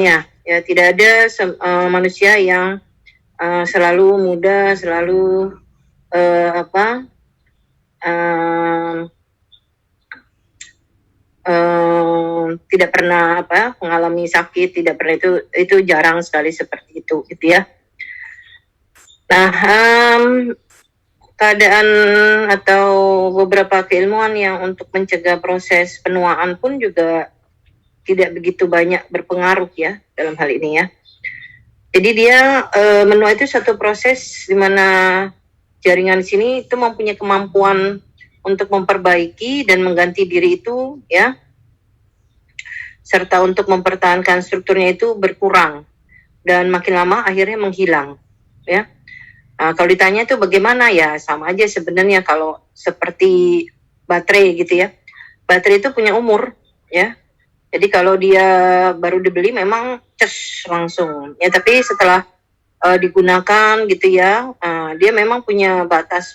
ya tidak ada manusia yang selalu muda, selalu tidak pernah mengalami sakit, tidak pernah, itu jarang sekali seperti itu gitu ya. Nah, keadaan atau beberapa keilmuan yang untuk mencegah proses penuaan pun juga tidak begitu banyak berpengaruh ya dalam hal ini ya. Jadi dia menua itu satu proses di mana jaringan di sini itu mempunyai kemampuan untuk memperbaiki dan mengganti diri itu ya, serta untuk mempertahankan strukturnya itu berkurang dan makin lama akhirnya menghilang ya. Kalau ditanya itu bagaimana, ya sama aja sebenarnya kalau seperti baterai gitu ya. Baterai itu punya umur ya. Jadi kalau dia baru dibeli memang ces langsung ya, tapi setelah digunakan gitu ya, dia memang punya batas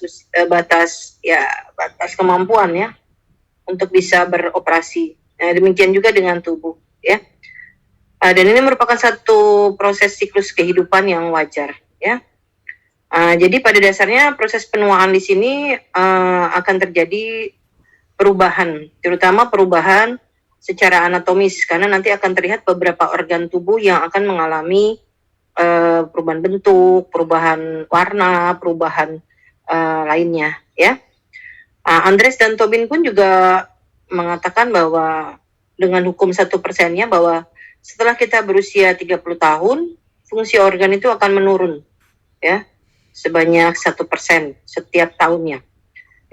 kemampuan ya untuk bisa beroperasi. Demikian juga dengan tubuh ya. Dan ini merupakan satu proses siklus kehidupan yang wajar ya. Jadi pada dasarnya proses penuaan di sini akan terjadi perubahan, terutama perubahan secara anatomis, karena nanti akan terlihat beberapa organ tubuh yang akan mengalami perubahan bentuk, perubahan warna, perubahan lainnya ya. Andres dan Tobin pun juga mengatakan bahwa dengan hukum 1%-nya bahwa setelah kita berusia 30 tahun, fungsi organ itu akan menurun ya, sebanyak 1% setiap tahunnya.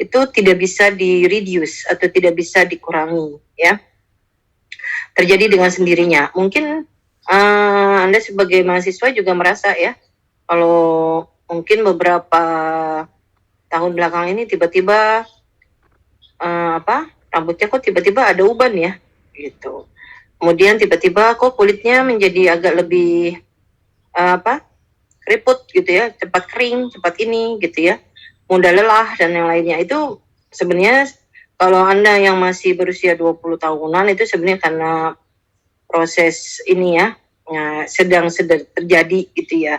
Itu tidak bisa di-reduce atau tidak bisa dikurangi ya. Terjadi dengan sendirinya. Mungkin Anda sebagai mahasiswa juga merasa ya, kalau mungkin beberapa tahun belakang ini tiba-tiba rambutnya kok tiba-tiba ada uban ya gitu. Kemudian tiba-tiba kok kulitnya menjadi agak lebih keriput gitu ya, cepat kering, cepat ini gitu ya, mudah lelah dan yang lainnya. Itu sebenarnya kalau Anda yang masih berusia 20 tahunan itu sebenarnya karena proses ini ya, sedang terjadi gitu ya.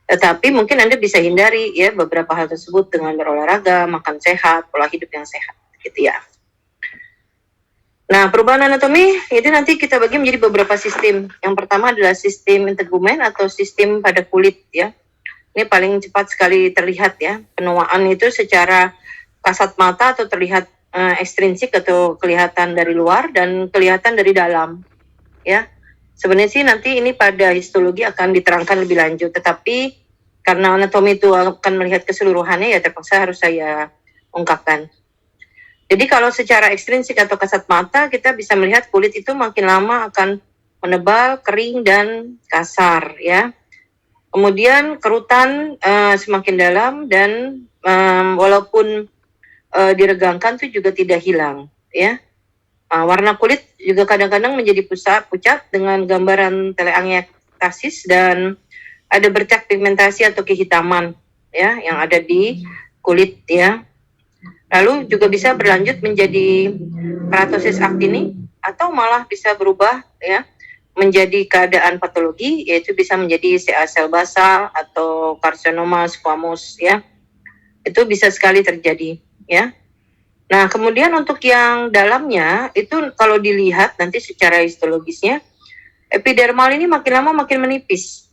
Tetapi mungkin Anda bisa hindari ya beberapa hal tersebut dengan berolahraga, makan sehat, pola hidup yang sehat gitu ya. Nah, perubahan anatomi itu nanti kita bagi menjadi beberapa sistem. Yang pertama adalah sistem integumen atau sistem pada kulit ya. Ini paling cepat sekali terlihat ya. Penuaan itu secara kasat mata atau terlihat ekstrinsik atau kelihatan dari luar dan kelihatan dari dalam ya. Sebenarnya sih nanti ini pada histologi akan diterangkan lebih lanjut, tetapi karena anatomi itu akan melihat keseluruhannya ya terpaksa harus saya ungkapkan. Jadi kalau secara ekstrinsik atau kasat mata kita bisa melihat kulit itu makin lama akan menebal, kering dan kasar ya. Kemudian kerutan semakin dalam dan walaupun diregangkan itu juga tidak hilang ya. Warna kulit juga kadang-kadang menjadi pucat dengan gambaran teleangiektasis dan ada bercak pigmentasi atau kehitaman ya yang ada di kulit ya. Lalu juga bisa berlanjut menjadi keratosis aktini atau malah bisa berubah ya menjadi keadaan patologi, yaitu bisa menjadi CA sel basal atau karsinoma squamous ya. Itu bisa sekali terjadi ya. Nah, kemudian untuk yang dalamnya itu kalau dilihat nanti secara histologisnya, epidermal ini makin lama makin menipis.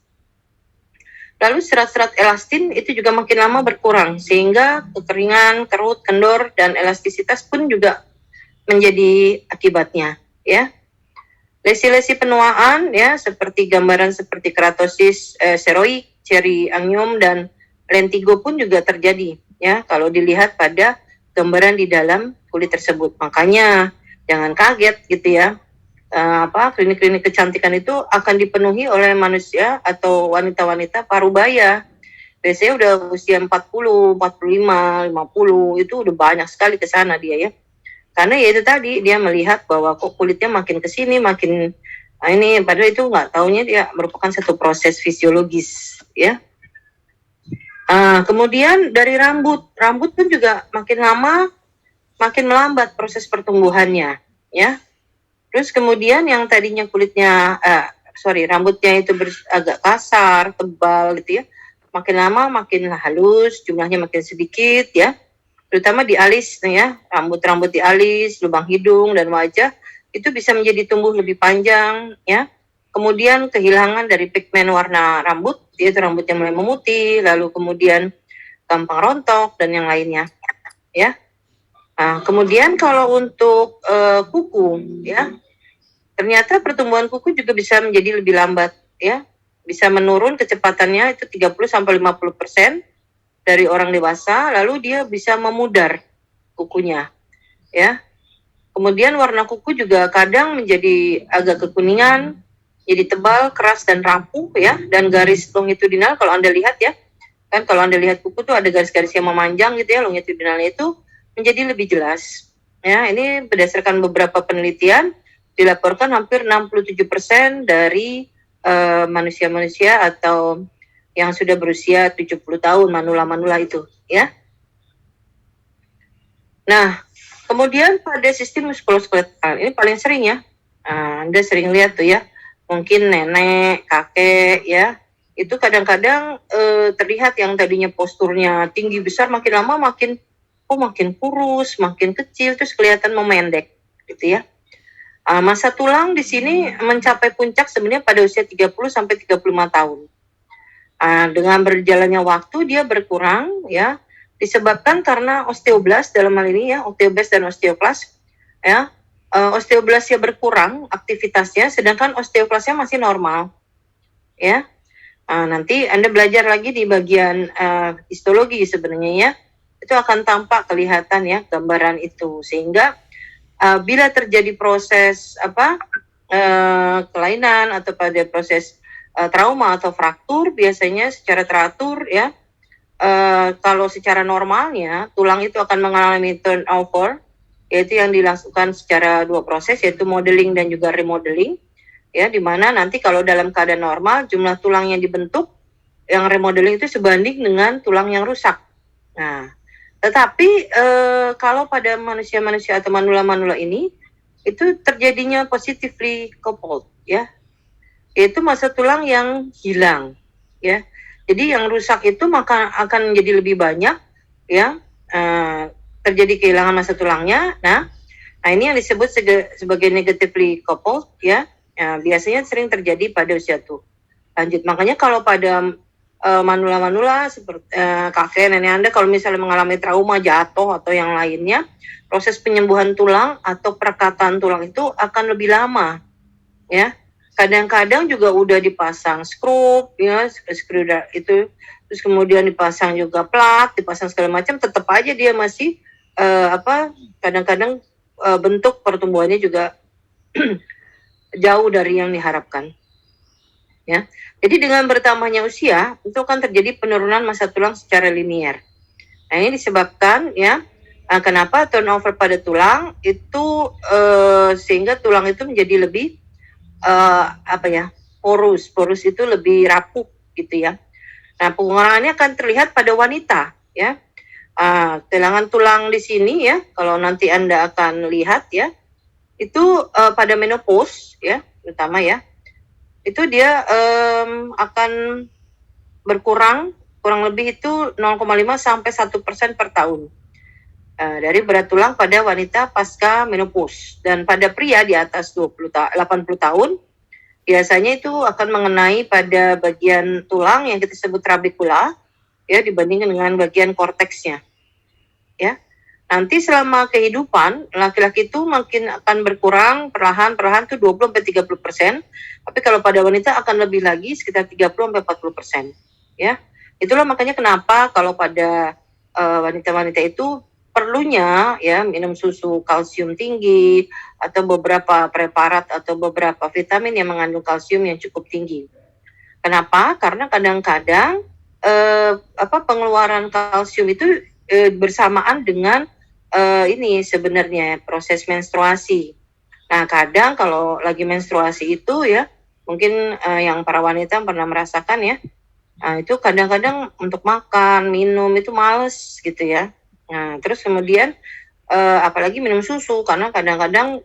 Lalu serat-serat elastin itu juga makin lama berkurang, sehingga kekeringan, kerut, kendor, dan elastisitas pun juga menjadi akibatnya ya. Lesi-lesi penuaan ya seperti gambaran seperti keratosis seroik, ceri angium, dan lentigo pun juga terjadi ya kalau dilihat pada gambaran di dalam kulit tersebut. Makanya jangan kaget gitu ya. Klinik-klinik kecantikan itu akan dipenuhi oleh manusia atau wanita-wanita parubaya. Biasanya udah usia 40, 45, 50 itu udah banyak sekali ke sana dia ya. Karena ya itu tadi dia melihat bahwa kok kulitnya makin kesini makin ini, padahal itu nggak taunya dia merupakan satu proses fisiologis ya. Kemudian dari rambut pun juga makin lama makin melambat proses pertumbuhannya ya. Terus kemudian yang tadinya kulitnya rambutnya itu agak kasar, tebal gitu ya. Makin lama makin halus, jumlahnya makin sedikit ya. Terutama di alis ya, rambut-rambut di alis, lubang hidung dan wajah itu bisa menjadi tumbuh lebih panjang ya. Kemudian kehilangan dari pigmen warna rambut, yaitu rambutnya mulai memutih, lalu kemudian gampang rontok dan yang lainnya ya. Nah, kemudian kalau untuk kuku ya, ternyata pertumbuhan kuku juga bisa menjadi lebih lambat ya. Bisa menurun kecepatannya itu 30-50% dari orang dewasa, lalu dia bisa memudar kukunya ya. Kemudian warna kuku juga kadang menjadi agak kekuningan, jadi tebal, keras dan rapuh ya, dan garis longitudinal kalau Anda lihat ya. Kan kalau Anda lihat kuku tuh ada garis-garis yang memanjang gitu ya, longitudinalnya itu menjadi lebih jelas. Ya, ini berdasarkan beberapa penelitian dilaporkan hampir 67% dari manusia-manusia atau yang sudah berusia 70 tahun, manula-manula itu, ya. Nah, kemudian pada sistem muskuloskeletal, ini paling sering ya. Anda sering lihat tuh ya, mungkin nenek, kakek ya, itu kadang-kadang terlihat yang tadinya posturnya tinggi besar, makin lama makin kurus, makin kecil, terus kelihatan memendek, gitu ya. Masa tulang di sini mencapai puncak sebenarnya pada usia 30-35 tahun. Dengan berjalannya waktu dia berkurang ya, disebabkan karena osteoblast dalam hal ini ya, osteoblast dan osteoklas ya. Osteoblastnya berkurang aktivitasnya, sedangkan osteoklasnya masih normal ya. Nanti Anda belajar lagi di bagian histologi sebenarnya ya, itu akan tampak kelihatan ya gambaran itu, sehingga bila terjadi proses kelainan atau pada proses trauma atau fraktur, biasanya secara teratur ya, kalau secara normalnya tulang itu akan mengalami turnover, yaitu yang dilakukan secara 2 proses, yaitu modeling dan juga remodeling ya, di mana nanti kalau dalam keadaan normal jumlah tulang yang dibentuk yang remodeling itu sebanding dengan tulang yang rusak. Nah, tetapi kalau pada manusia-manusia atau manula-manula ini itu terjadinya positively coupled ya, yaitu massa tulang yang hilang ya. Jadi yang rusak itu maka akan menjadi lebih banyak ya, terjadi kehilangan massa tulangnya. Nah ini yang disebut sebagai negatively coupled ya. Biasanya sering terjadi pada usia tua lanjut. Makanya kalau pada manula-manula seperti kakek nenek Anda kalau misalnya mengalami trauma, jatuh atau yang lainnya, proses penyembuhan tulang atau perekatan tulang itu akan lebih lama ya. Kadang-kadang juga udah dipasang skru ya, skru itu, terus kemudian dipasang juga plat, dipasang segala macam, tetap aja dia masih kadang-kadang bentuk pertumbuhannya juga jauh dari yang diharapkan ya. Jadi dengan bertambahnya usia itu akan terjadi penurunan massa tulang secara linier. Nah ini disebabkan ya, kenapa turnover pada tulang itu sehingga tulang itu menjadi lebih porus itu lebih rapuh gitu ya. Nah pengurangannya akan terlihat pada wanita ya. Kehilangan tulang di sini ya, kalau nanti Anda akan lihat ya, itu pada menopause ya, terutama ya, itu dia akan berkurang kurang lebih itu 0,5-1% per tahun dari berat tulang pada wanita pasca menopause. Dan pada pria di atas 80 tahun biasanya itu akan mengenai pada bagian tulang yang kita sebut trabecula ya, dibandingkan dengan bagian korteksnya ya. Nanti selama kehidupan laki-laki itu makin akan berkurang perlahan-perlahan tuh 20-30%, tapi kalau pada wanita akan lebih lagi sekitar 30-40% ya. Itulah makanya kenapa kalau pada wanita-wanita itu perlunya ya minum susu kalsium tinggi atau beberapa preparat atau beberapa vitamin yang mengandung kalsium yang cukup tinggi. Kenapa? Karena kadang-kadang pengeluaran kalsium itu bersamaan dengan ini sebenarnya proses menstruasi. Nah kadang kalau lagi menstruasi itu ya, mungkin yang para wanita pernah merasakan ya, itu kadang-kadang untuk makan, minum itu males gitu ya. Nah terus kemudian apalagi minum susu, karena kadang-kadang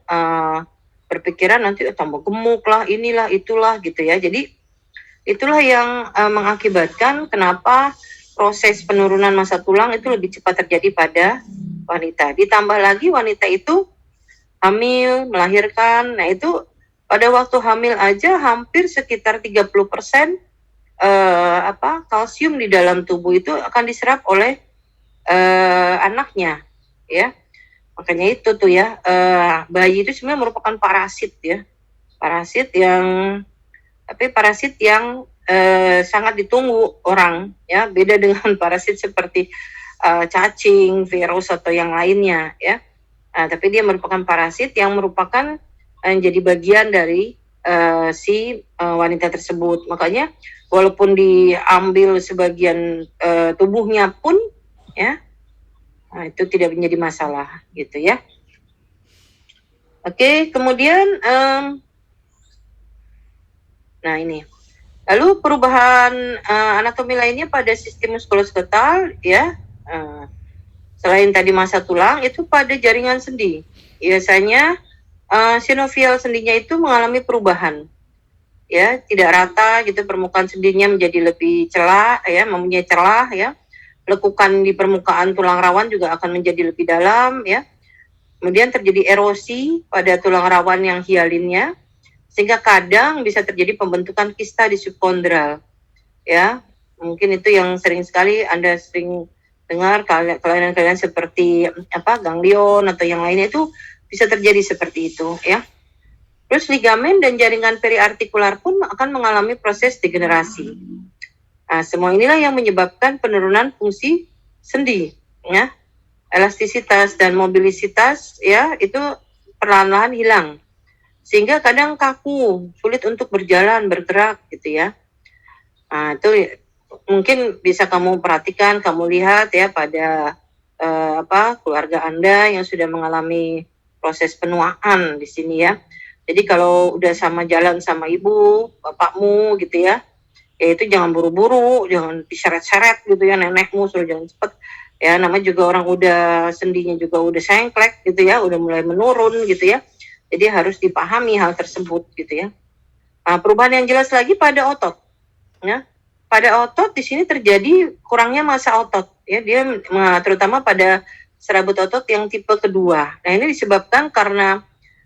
berpikiran nanti tambah gemuk lah, inilah, itulah gitu ya. Jadi itulah yang mengakibatkan kenapa proses penurunan massa tulang itu lebih cepat terjadi pada wanita. Ditambah lagi wanita itu hamil, melahirkan, nah itu pada waktu hamil aja hampir sekitar 30% kalsium di dalam tubuh itu akan diserap oleh anaknya, ya. Makanya itu tuh ya, bayi itu sebenarnya merupakan parasit ya, parasit yang sangat ditunggu orang ya, beda dengan parasit seperti cacing, virus atau yang lainnya ya. Tapi dia merupakan parasit yang merupakan jadi bagian dari si wanita tersebut. Makanya walaupun diambil sebagian tubuhnya pun ya, itu tidak menjadi masalah gitu ya. Oke, kemudian nah ini. Lalu perubahan anatomi lainnya pada sistem muskuloskeletal ya, selain tadi massa tulang itu pada jaringan sendi. Biasanya sinovial sendinya itu mengalami perubahan. Ya, tidak rata gitu, permukaan sendinya menjadi lebih celah ya, mempunyai celah ya. Lekukan di permukaan tulang rawan juga akan menjadi lebih dalam ya. Kemudian terjadi erosi pada tulang rawan yang hialinnya, sehingga kadang bisa terjadi pembentukan kista di subkondral ya. Mungkin itu yang sering sekali Anda sering dengar, kelainan-kelainan seperti ganglion atau yang lainnya itu bisa terjadi seperti itu ya. Terus ligamen dan jaringan periartikular pun akan mengalami proses degenerasi. Nah, semua inilah yang menyebabkan penurunan fungsi sendi ya. Elastisitas dan mobilisitas ya itu perlahan-lahan hilang, sehingga kadang kaku, sulit untuk berjalan, bergerak gitu ya. Nah, itu mungkin bisa kamu perhatikan, kamu lihat ya pada keluarga Anda yang sudah mengalami proses penuaan di sini ya. Jadi kalau udah sama jalan sama ibu, bapakmu gitu ya, itu jangan buru-buru, jangan diseret-seret gitu ya, nenekmu suruh jalan cepet. Ya, namanya juga orang udah sendinya juga udah sengklek gitu ya, udah mulai menurun gitu ya. Jadi harus dipahami hal tersebut gitu ya. Nah, perubahan yang jelas lagi pada otot. Ya. Pada otot di sini terjadi kurangnya massa otot. Ya, dia terutama pada serabut otot yang tipe kedua. Nah, ini disebabkan karena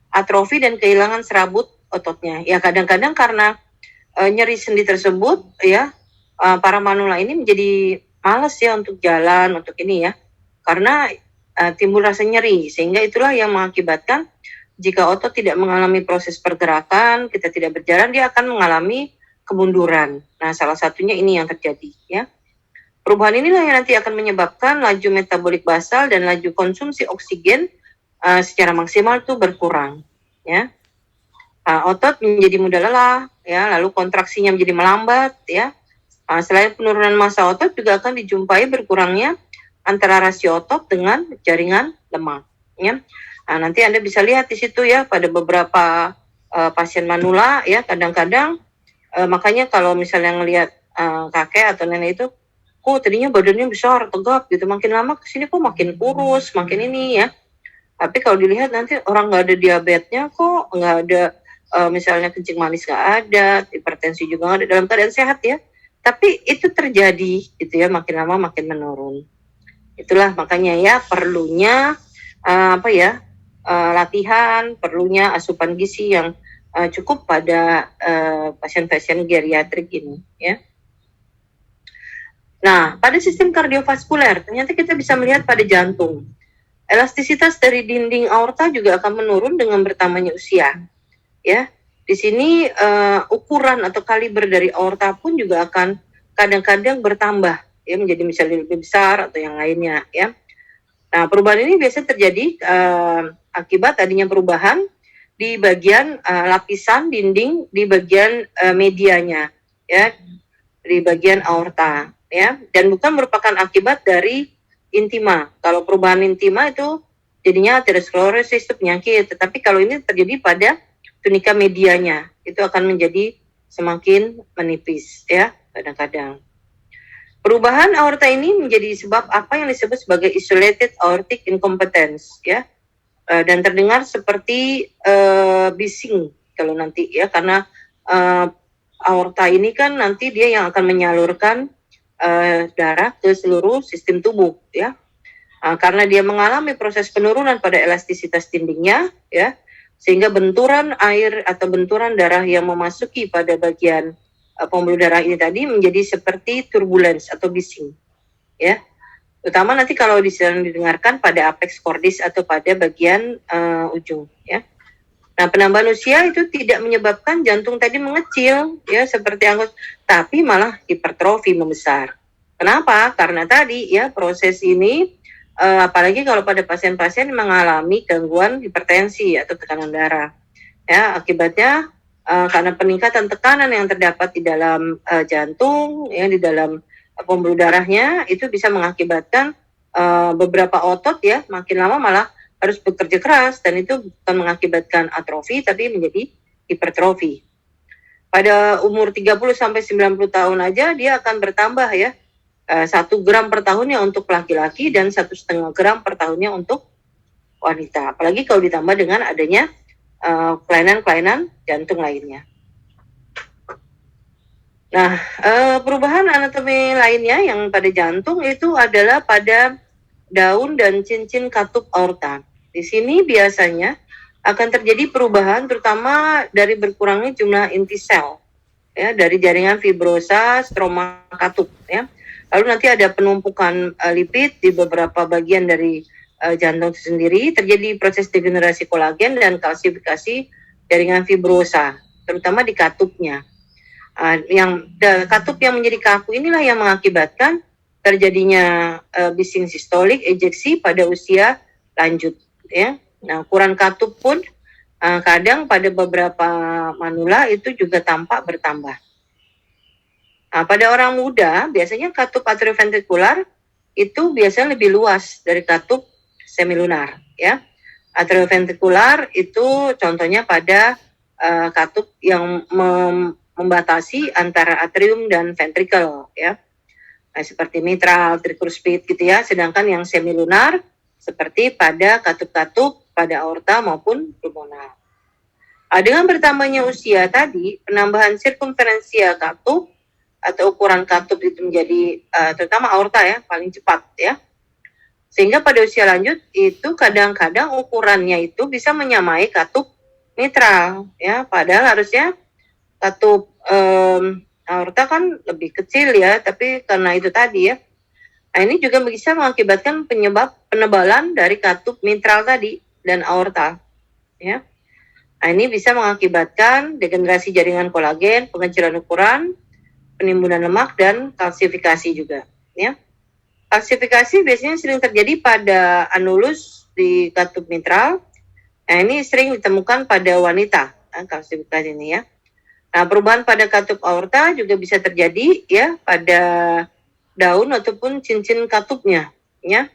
atrofi dan kehilangan serabut ototnya. Ya, kadang-kadang karena nyeri sendi tersebut ya, para manula ini menjadi malas ya untuk jalan, untuk ini ya, karena timbul rasa nyeri, sehingga itulah yang mengakibatkan jika otot tidak mengalami proses pergerakan, kita tidak berjalan, dia akan mengalami kemunduran. Nah, salah satunya ini yang terjadi ya. Perubahan inilah yang nanti akan menyebabkan laju metabolik basal dan laju konsumsi oksigen secara maksimal itu berkurang ya. Otot menjadi mudah lelah ya, lalu kontraksinya menjadi melambat ya. Selain penurunan massa otot juga akan dijumpai berkurangnya antara rasio otot dengan jaringan lemak ya. Nanti Anda bisa lihat di situ ya, pada beberapa pasien manula ya, kadang-kadang makanya kalau misalnya ngelihat kakek atau nenek itu, kok tadinya badannya besar, tegap gitu, makin lama kesini kok makin kurus, makin ini ya. Tapi kalau dilihat nanti orang nggak ada diabetesnya kok, nggak ada misalnya kencing manis nggak ada, hipertensi juga nggak ada, dalam keadaan sehat ya. Tapi itu terjadi gitu ya, makin lama makin menurun. Itulah makanya ya perlunya latihan, perlunya asupan gizi yang cukup pada pasien-pasien geriatrik ini ya. Nah, pada sistem kardiovaskuler ternyata kita bisa melihat pada jantung. Elastisitas dari dinding aorta juga akan menurun dengan bertambahnya usia. Ya, di sini ukuran atau kaliber dari aorta pun juga akan kadang-kadang bertambah, ya, menjadi misalnya lebih besar atau yang lainnya, ya. Nah, perubahan ini biasanya terjadi akibat adanya perubahan di bagian lapisan dinding di bagian medianya, ya, di bagian aorta, ya, dan bukan merupakan akibat dari intima. Kalau perubahan intima itu jadinya aterosklerosis, itu penyakit, tetapi kalau ini terjadi pada tunika medianya, itu akan menjadi semakin menipis ya kadang-kadang. Perubahan aorta ini menjadi sebab apa yang disebut sebagai isolated aortic incompetence ya. dan terdengar seperti bising kalau nanti ya, karena aorta ini kan nanti dia yang akan menyalurkan darah ke seluruh sistem tubuh ya. Karena dia mengalami proses penurunan pada elastisitas dindingnya ya, sehingga benturan air atau benturan darah yang memasuki pada bagian pembuluh darah ini tadi menjadi seperti turbulence atau bising ya. Terutama nanti kalau didengarkan pada apex cordis atau pada bagian ujung ya. Nah, penambahan usia itu tidak menyebabkan jantung tadi mengecil ya seperti angkut, tapi malah hipertrofi membesar. Kenapa? Karena tadi ya proses ini apalagi kalau pada pasien-pasien mengalami gangguan hipertensi atau tekanan darah. Ya, akibatnya karena peningkatan tekanan yang terdapat di dalam jantung ya, di dalam pembuluh darahnya, itu bisa mengakibatkan beberapa otot ya makin lama malah harus bekerja keras, dan itu bukan mengakibatkan atrofi tapi menjadi hipertrofi. Pada umur 30 sampai 90 tahun aja dia akan bertambah ya. 1 gram per tahunnya untuk laki-laki dan 1,5 gram per tahunnya untuk wanita. Apalagi kalau ditambah dengan adanya kelainan-kelainan jantung lainnya. Nah, perubahan anatomi lainnya yang pada jantung itu adalah pada daun dan cincin katup aorta. Di sini biasanya akan terjadi perubahan terutama dari berkurangnya jumlah inti sel ya, dari jaringan fibrosa stroma katup ya. Lalu nanti ada penumpukan lipid di beberapa bagian dari jantung sendiri, terjadi proses degenerasi kolagen dan kalsifikasi jaringan fibrosa, terutama di katupnya. Katup yang menjadi kaku inilah yang mengakibatkan terjadinya bising sistolik, ejeksi pada usia lanjut ya. Nah, ukuran katup pun kadang pada beberapa manula itu juga tampak bertambah. Nah, pada orang muda biasanya katup atrioventrikular itu biasanya lebih luas dari katup semilunar ya. Atrioventrikular itu contohnya pada katup yang membatasi antara atrium dan ventricle ya. Nah, seperti mitral, tricuspid gitu ya. Sedangkan yang semilunar seperti pada katup-katup pada aorta maupun pulmonar. Dengan bertambahnya usia tadi, penambahan sirkumferensia katup atau ukuran katup itu menjadi terutama aorta ya paling cepat ya. Sehingga pada usia lanjut itu kadang-kadang ukurannya itu bisa menyamai katup mitral ya. Padahal harusnya katup aorta kan lebih kecil ya, tapi karena itu tadi ya. Nah, ini juga bisa mengakibatkan penebalan dari katup mitral tadi dan aorta ya. Nah, ini bisa mengakibatkan degenerasi jaringan kolagen, pengecilan ukuran, penimbunan lemak, dan kalsifikasi juga ya. Kalsifikasi biasanya sering terjadi pada anulus di katup mitral. Nah, ini sering ditemukan pada wanita kalsifikasi ini ya. Nah, perubahan pada katup aorta juga bisa terjadi ya pada daun ataupun cincin katupnya ya.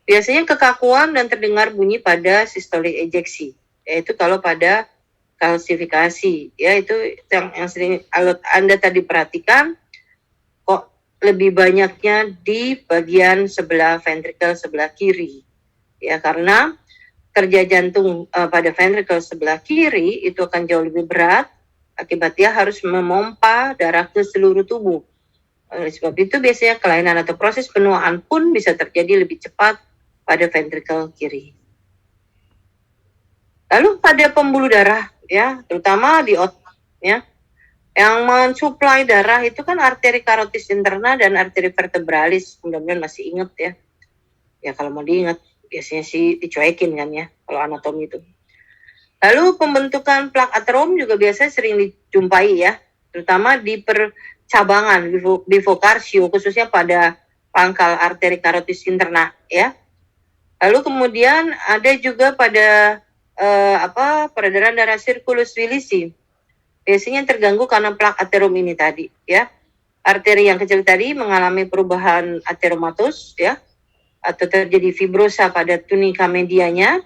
Biasanya kekakuan dan terdengar bunyi pada systolic ejeksi, yaitu kalau pada kalsifikasi ya, itu yang sering Anda tadi perhatikan kok lebih banyaknya di bagian sebelah ventricle sebelah kiri ya, karena kerja jantung pada ventricle sebelah kiri itu akan jauh lebih berat, akibat dia harus memompa darah ke seluruh tubuh. Oleh sebab itu biasanya kelainan atau proses penuaan pun bisa terjadi lebih cepat pada ventricle kiri. Lalu pada pembuluh darah ya, terutama di otak ya, yang mensuplai darah itu kan arteri karotis interna dan arteri vertebralis. Mudah-mudahan masih ingat ya. Ya kalau mau diingat, biasanya sih dicuekin kan ya kalau anatomi itu. Lalu pembentukan plak aterom juga biasanya sering dijumpai ya, terutama di percabangan bifokarsio, khususnya pada pangkal arteri karotis interna ya. Lalu kemudian ada juga pada peredaran darah sirkulus wilisi. Biasanya terganggu karena plak aterom ini tadi ya. Arteri yang kecil tadi mengalami perubahan ateromatos ya, atau terjadi fibrosa pada tunika medianya,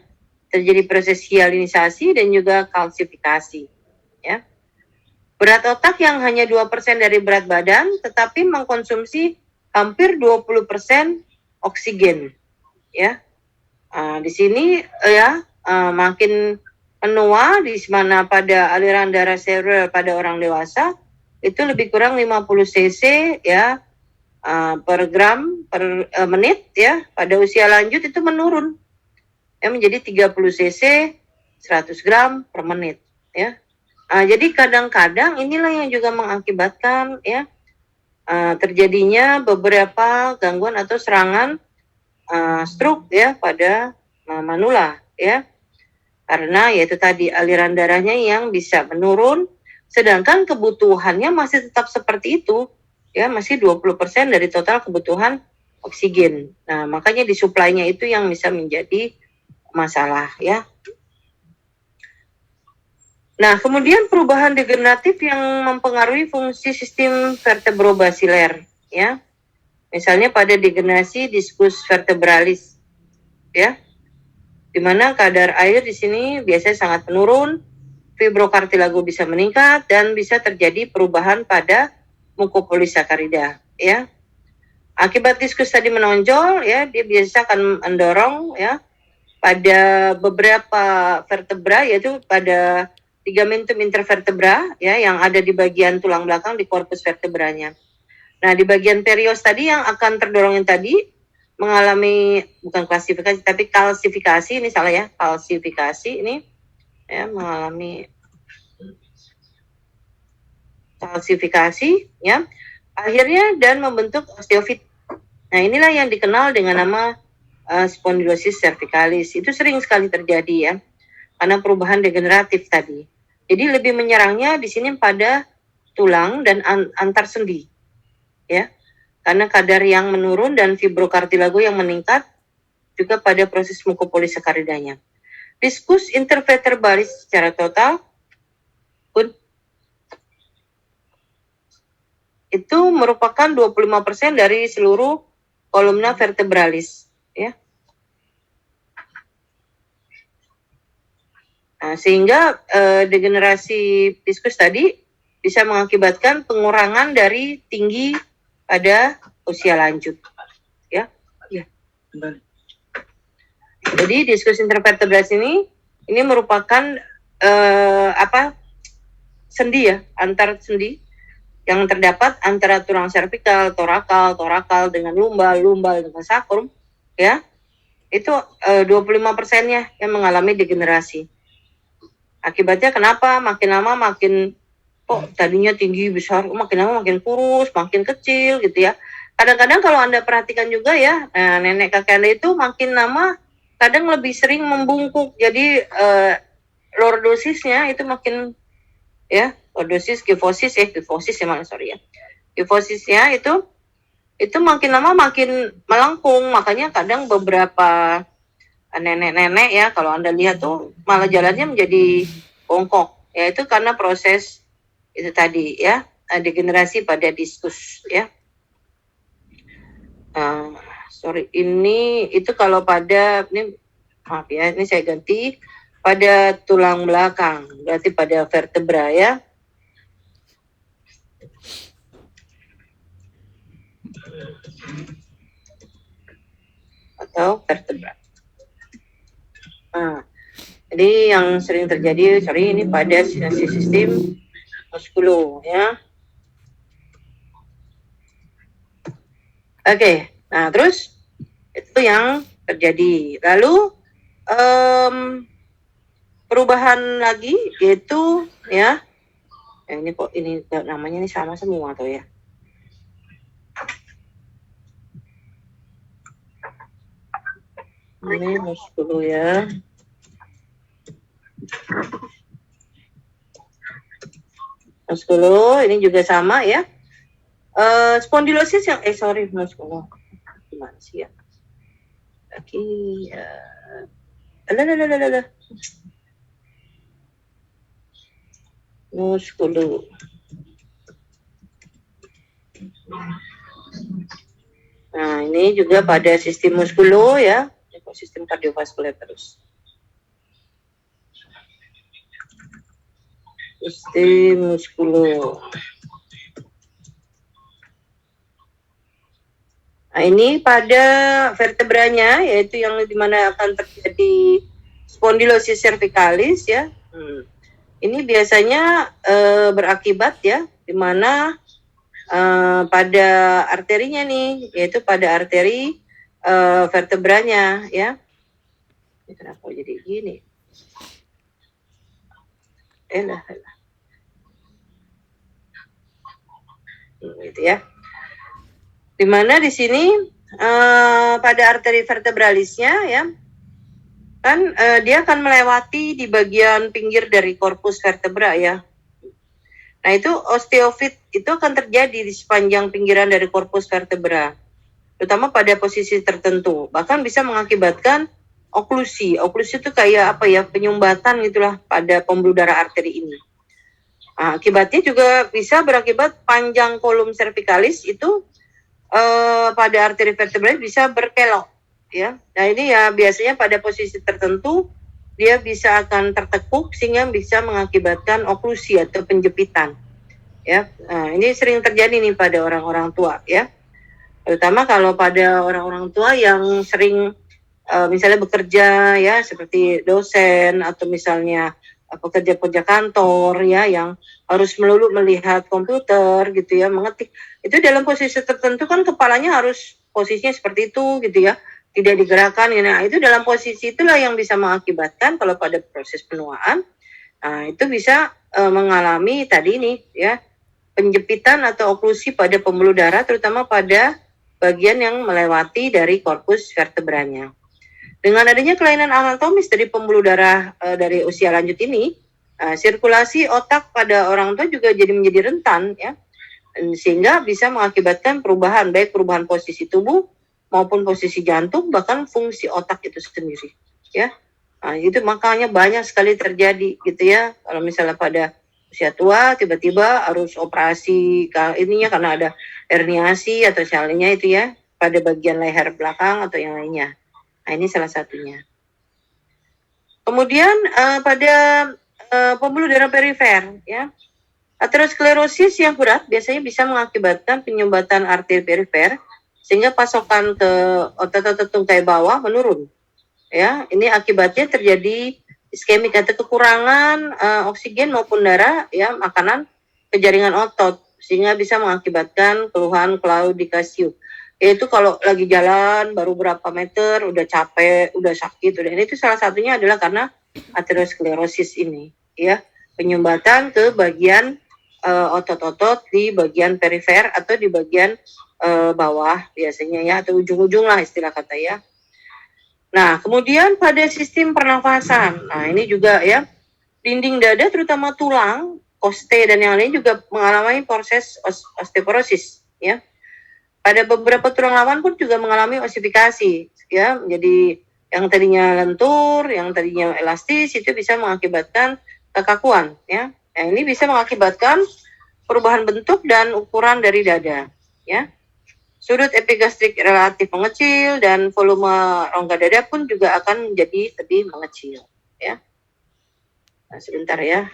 terjadi proses hialinisasi dan juga kalsifikasi ya. Berat otak yang hanya 2% dari berat badan tetapi mengkonsumsi hampir 20% oksigen ya. Di sini ya makin menua, di mana pada aliran darah serebral pada orang dewasa itu lebih kurang 50 cc ya per gram per menit ya. Pada usia lanjut itu menurun ya menjadi 30 cc 100 gram per menit ya. Jadi kadang-kadang inilah yang juga mengakibatkan ya terjadinya beberapa gangguan atau serangan stroke ya pada manula ya. Karena yaitu tadi aliran darahnya yang bisa menurun, sedangkan kebutuhannya masih tetap seperti itu, ya masih 20% dari total kebutuhan oksigen. Nah, makanya disuplainya itu yang bisa menjadi masalah ya. Nah, kemudian perubahan degeneratif yang mempengaruhi fungsi sistem vertebrobasiler ya. Misalnya pada degenerasi diskus vertebralis ya, di mana kadar air di sini biasanya sangat menurun, fibrokartilago bisa meningkat, dan bisa terjadi perubahan pada mukopolisakarida ya. Akibat diskus tadi menonjol ya, dia biasa akan mendorong ya pada beberapa vertebra, yaitu pada ligamentum intervertebra ya yang ada di bagian tulang belakang di korpus vertebranya. Nah, di bagian perios tadi yang akan terdorong yang tadi mengalami bukan klasifikasi tapi kalsifikasi, ini salah ya, kalsifikasi ini ya, mengalami kalsifikasi ya akhirnya dan membentuk osteofit. Nah, inilah yang dikenal dengan nama spondylosis cervicalis. Itu sering sekali terjadi ya karena perubahan degeneratif tadi. Jadi lebih menyerangnya di sini pada tulang dan antar sendi ya, karena kadar yang menurun dan fibrokartilago yang meningkat, juga pada proses mukopolisakaridanya. Diskus intervertebralis secara total pun itu merupakan 25% dari seluruh kolumna vertebralis ya. Nah, sehingga degenerasi diskus tadi bisa mengakibatkan pengurangan dari tinggi pada usia lanjut ya. Ya. Jadi diskus intervertebralis ini merupakan sendi ya, antar sendi yang terdapat antara tulang servikal, torakal dengan lumbal dengan sakrum ya. Itu 25%-nya yang mengalami degenerasi. Akibatnya kenapa? Makin lama makin kok tadinya tinggi besar, makin lama makin kurus, makin kecil gitu ya. Kadang-kadang kalau Anda perhatikan juga ya, nenek kakek Anda itu makin lama kadang lebih sering membungkuk. Jadi lordosisnya itu makin ya, lordosis, kifosis ya malah sorry ya. Kifosisnya itu makin lama makin melengkung, makanya kadang beberapa nenek-nenek ya kalau Anda lihat tuh malah jalannya menjadi bongkok ya, itu karena proses itu tadi ya, degenerasi pada diskus ya. Sorry, ini itu kalau pada ini maaf ya, ini saya ganti pada tulang belakang, berarti pada vertebra ya. Atau vertebra. Jadi yang sering terjadi, ini pada sistem muskulo ya. Oke, nah terus itu yang terjadi. Lalu perubahan lagi yaitu ya, ini kok ini namanya ini sama semua tuh ya. Ini muskulo ya. Muskulo ini juga sama ya. Spondylosis yang muskulo gimana sih ya? Oke, muskulo. Nah, ini juga pada sistem muskulo ya, sistem kardiovaskuler terus. Sistem muskulo. Nah, ini pada vertebranya, yaitu yang dimana akan terjadi spondylosis cervicalis ya. Ini biasanya berakibat ya, di mana pada arterinya nih, yaitu pada arteri vertebranya ya. Ini kenapa jadi gini? Gitu ya. Dimana di sini pada arteri vertebralisnya ya, kan dia akan melewati di bagian pinggir dari korpus vertebra ya. Nah itu osteofit itu akan terjadi di sepanjang pinggiran dari korpus vertebra, terutama pada posisi tertentu, bahkan bisa mengakibatkan oklusi. Oklusi itu kayak apa ya, penyumbatan gitulah pada pembuluh darah arteri ini. Nah, akibatnya juga bisa berakibat panjang kolom cervicalis itu pada arteri vertebralis bisa berkelok ya. Nah ini ya biasanya pada posisi tertentu dia bisa akan tertekuk sehingga bisa mengakibatkan oklusi atau penjepitan ya. Nah, ini sering terjadi nih pada orang-orang tua ya, terutama kalau pada orang-orang tua yang sering misalnya bekerja ya, seperti dosen atau misalnya pekerja-pekerja kantor ya, yang harus melulu melihat komputer gitu ya, mengetik. Itu dalam posisi tertentu kan kepalanya harus posisinya seperti itu gitu ya, tidak digerakkan. Nah itu dalam posisi itulah yang bisa mengakibatkan kalau pada proses penuaan, nah itu bisa mengalami tadi nih ya, penjepitan atau oklusi pada pembuluh darah, terutama pada bagian yang melewati dari korpus vertebranya. Dengan adanya kelainan anatomis dari pembuluh darah dari usia lanjut ini, sirkulasi otak pada orang tua juga menjadi rentan ya, sehingga bisa mengakibatkan perubahan, baik perubahan posisi tubuh maupun posisi jantung, bahkan fungsi otak itu sendiri ya. Nah, itu makanya banyak sekali terjadi gitu ya, kalau misalnya pada usia tua tiba-tiba harus operasi ininya karena ada herniasi atau misalnya itu ya pada bagian leher belakang atau yang lainnya. Nah, ini salah satunya. Kemudian pada pembuluh darah perifer ya, aterosklerosis yang berat biasanya bisa mengakibatkan penyumbatan arteri perifer sehingga pasokan ke otot-otot tungkai bawah menurun ya. Ini akibatnya terjadi iskemik atau kekurangan oksigen maupun darah ya, makanan ke jaringan otot, sehingga bisa mengakibatkan keluhan claudicatio, yaitu kalau lagi jalan baru berapa meter udah capek, udah sakit, udah ini. Itu salah satunya adalah karena aterosklerosis ini ya, penyumbatan ke bagian otot-otot di bagian perifer atau di bagian bawah biasanya ya, atau ujung-ujung lah istilah kata ya. Nah kemudian pada sistem pernafasan, nah ini juga ya, dinding dada terutama tulang, koste dan yang lain juga mengalami proses osteoporosis ya. Pada beberapa tulang lawan pun juga mengalami osifikasi ya, menjadi yang tadinya lentur, yang tadinya elastis, itu bisa mengakibatkan kekakuan ya. Nah, ini bisa mengakibatkan perubahan bentuk dan ukuran dari dada ya. Sudut epigastrik relatif mengecil dan volume rongga dada pun juga akan menjadi lebih mengecil ya. Nah, sebentar ya.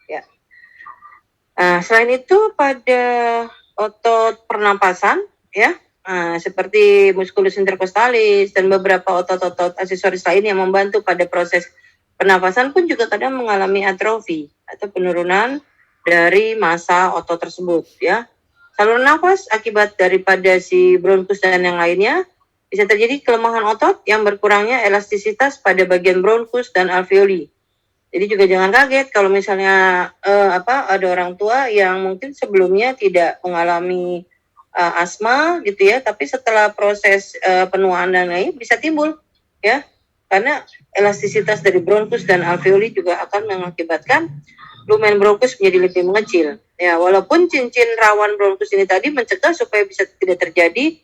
Ya. Nah, selain itu pada otot pernapasan ya, seperti musculus intercostalis dan beberapa otot-otot aksesoris lain yang membantu pada proses pernapasan pun juga kadang mengalami atrofi atau penurunan dari massa otot tersebut ya. Saluran nafas akibat daripada si bronkus dan yang lainnya, bisa terjadi kelemahan otot yang berkurangnya elastisitas pada bagian bronkus dan alveoli. Jadi juga jangan kaget kalau misalnya ada orang tua yang mungkin sebelumnya tidak mengalami asma gitu ya, tapi setelah proses penuaan dan lain bisa timbul ya, karena elastisitas dari bronkus dan alveoli juga akan mengakibatkan lumen bronkus menjadi lebih mengecil. Ya, walaupun cincin rawan bronkus ini tadi mencegah supaya bisa tidak terjadi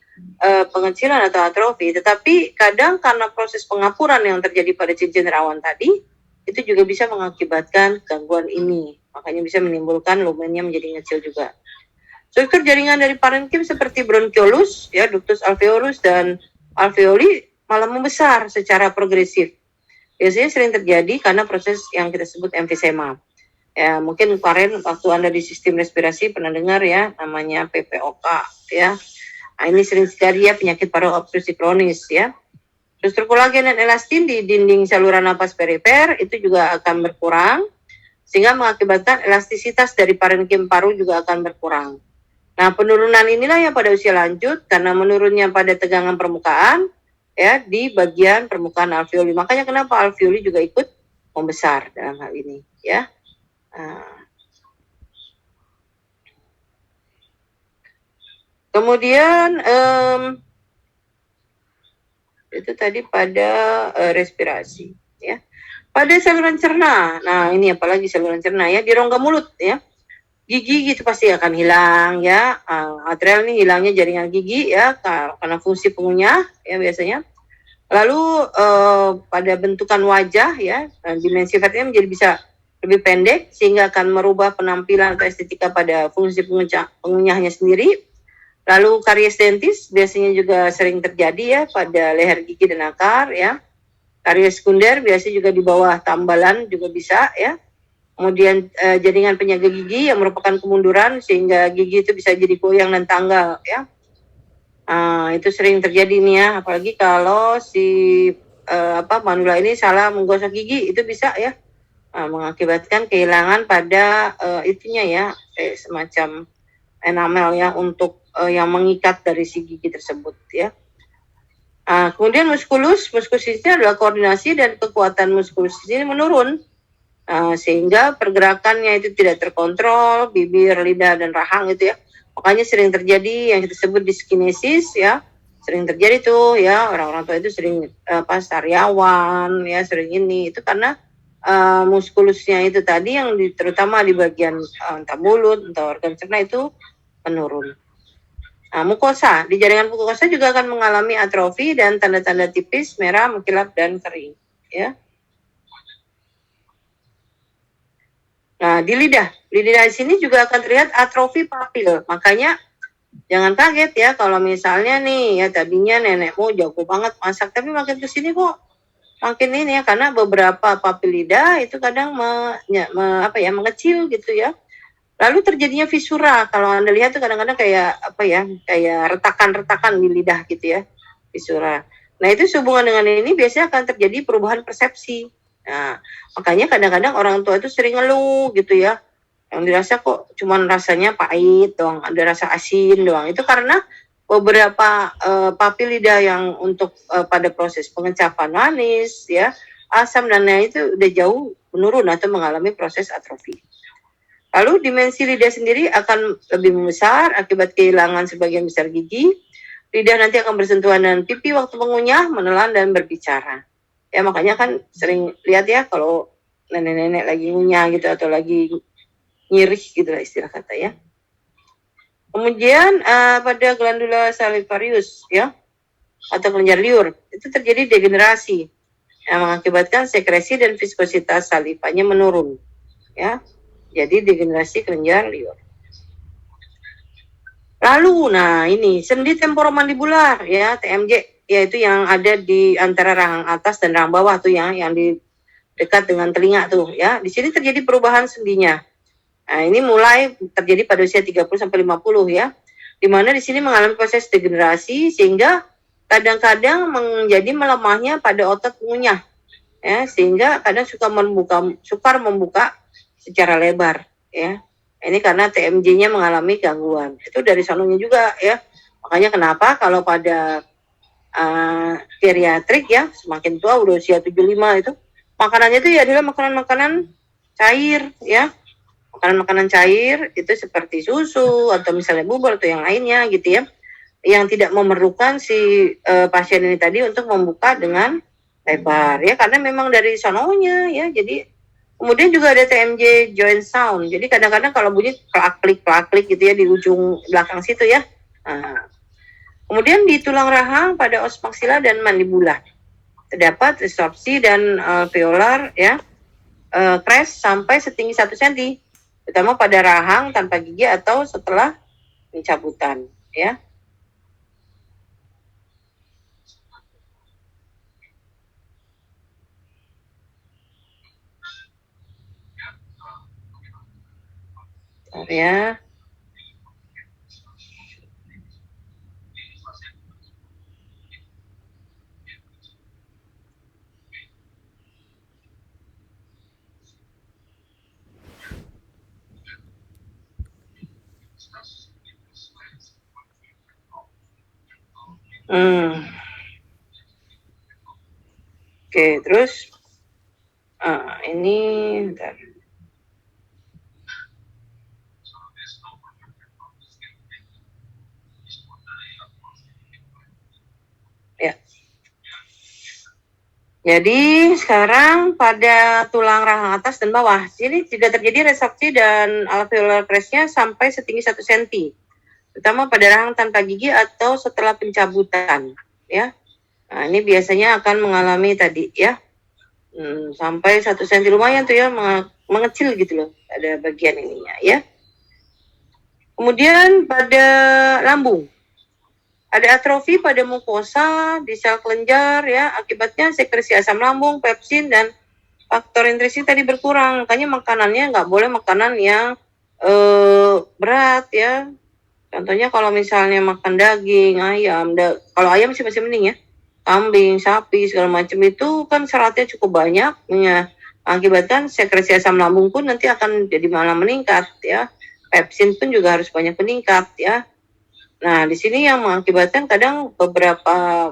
pengecilan atau atrofi, tetapi kadang karena proses pengapuran yang terjadi pada cincin rawan tadi itu juga bisa mengakibatkan gangguan ini, makanya bisa menimbulkan lumennya menjadi ngecil juga. Struktur jaringan dari parenkim seperti bronchiolus, ya, ductus alveolus dan alveoli malah membesar secara progresif. Biasanya sering terjadi karena proses yang kita sebut emfisema. Ya, mungkin kemarin waktu Anda di sistem respirasi pernah dengar ya, namanya PPOK ya. Nah, ini sering sekali ya penyakit paru obstruksi kronis ya. Struktur kolagen dan elastin di dinding saluran napas perifer itu juga akan berkurang, sehingga mengakibatkan elastisitas dari parenkim paru juga akan berkurang. Nah, penurunan inilah yang pada usia lanjut karena menurunnya pada tegangan permukaan ya di bagian permukaan alveoli. Makanya kenapa alveoli juga ikut membesar dalam hal ini ya. Kemudian itu tadi pada respirasi ya. Pada saluran cerna, nah ini apalagi saluran cerna ya, di rongga mulut ya, gigi gitu pasti akan hilang ya. Atrial nih hilangnya jaringan gigi ya karena fungsi pengunyah ya biasanya. Lalu pada bentukan wajah ya, dimensi vertikal menjadi bisa lebih pendek sehingga akan merubah penampilan atau estetika pada fungsi pengunyahnya sendiri. Lalu karies dentis biasanya juga sering terjadi ya pada leher gigi dan akar ya. Karies sekunder biasanya juga di bawah tambalan juga bisa ya. Kemudian jaringan penyangga gigi yang merupakan kemunduran sehingga gigi itu bisa jadi goyang dan tanggal ya. Itu sering terjadi nih ya, apalagi kalau si manula ini salah menggosok gigi itu bisa ya mengakibatkan kehilangan pada itunya ya, semacam enamel ya untuk yang mengikat dari si gigi tersebut ya. Kemudian muskulus ini adalah koordinasi dan kekuatan muskulus ini menurun sehingga pergerakannya itu tidak terkontrol, bibir, lidah dan rahang itu ya. Makanya sering terjadi yang kita sebut dyskinesis ya, sering terjadi tuh ya, orang-orang tua itu sering sariawan ya, sering ini itu karena muskulusnya itu tadi yang terutama di bagian entah mulut, entah organ cerna itu menurun. Mukosa, di jaringan mukosa juga akan mengalami atrofi dan tanda-tanda tipis, merah, mengkilap dan kering ya. Nah, di lidah di sini juga akan terlihat atrofi papil. Makanya jangan kaget ya kalau misalnya nih ya tadinya nenekmu jago banget masak, tapi makin kesini kok makin ini ya, karena beberapa papil lidah itu kadang mengecil gitu ya. Lalu terjadinya fisura. Kalau Anda lihat tuh kadang-kadang kayak kayak retakan-retakan di lidah gitu ya, fisura. Nah, itu sehubungan dengan ini biasanya akan terjadi perubahan persepsi. Nah, makanya kadang-kadang orang tua itu sering ngeluh gitu ya. Yang dirasa kok cuman rasanya pahit doang, ada rasa asin doang. Itu karena beberapa papil lidah yang untuk pada proses pengecapan manis ya, asam dan lain itu udah jauh menurun atau mengalami proses atrofi. Lalu dimensi lidah sendiri akan lebih membesar akibat kehilangan sebagian besar gigi. Lidah nanti akan bersentuhan dengan pipi waktu mengunyah, menelan, dan berbicara. Ya, makanya kan sering lihat ya kalau nenek-nenek lagi ngunyah gitu atau lagi nyirih gitu lah istilah kata ya. Kemudian pada glandula salivarius ya atau kelenjar liur itu terjadi degenerasi yang mengakibatkan sekresi dan viskositas salivanya menurun ya. Jadi degenerasi kelenjar liur. Lalu, nah ini sendi temporomandibular ya, TMJ, yaitu yang ada di antara rahang atas dan rahang bawah tuh yang di dekat dengan telinga tuh ya. Di sini terjadi perubahan sendinya. Nah, ini mulai terjadi pada usia 30 sampai 50 ya. Di mana di sini mengalami proses degenerasi sehingga kadang-kadang menjadi melemahnya pada otot pengunyah. Ya, sehingga kadang sukar membuka secara lebar ya. Ini karena TMJ-nya mengalami gangguan. Itu dari sononya juga ya. Makanya kenapa kalau pada geriatrik ya, semakin tua udah usia 75 itu makanannya itu ya adalah makanan-makanan cair ya. makanan-makanan cair itu seperti susu atau misalnya bubur atau yang lainnya gitu ya, yang tidak memerlukan si pasien ini tadi untuk membuka dengan lebar ya, karena memang dari sononya ya. Jadi kemudian juga ada TMJ joint sound. Jadi kadang-kadang kalau bunyi klak-klik gitu ya di ujung belakang situ ya. Nah, kemudian di tulang rahang pada os maksila dan mandibula terdapat distorsi dan alveolar ya, crash sampai setinggi 1 cm, terutama pada rahang tanpa gigi atau setelah pencabutan ya. Ya. Oke, terus ini bentar. Ya. Jadi sekarang pada tulang rahang atas dan bawah, jadi tidak terjadi resorpsi dan alveolar crest-nya sampai setinggi 1 cm, terutama pada rahang tanpa gigi atau setelah pencabutan, ya. Nah, ini biasanya akan mengalami tadi, ya, sampai 1 cm, lumayan tuh ya, mengecil gitu loh, ada bagian ininya, ya. Kemudian pada lambung, ada atrofi pada mukosa di sel kelenjar ya, akibatnya sekresi asam lambung, pepsin dan faktor intrinsik tadi berkurang. Makanya makanannya nggak boleh makanan yang berat ya. Contohnya kalau misalnya makan daging, ayam, kalau ayam sih masih mending ya. Kambing, sapi segala macam itu kan seratnya cukup banyak, mengakibatkan sekresi asam lambung pun nanti akan jadi malah meningkat ya. Pepsin pun juga harus banyak meningkat ya. Nah, di sini yang mengakibatkan kadang beberapa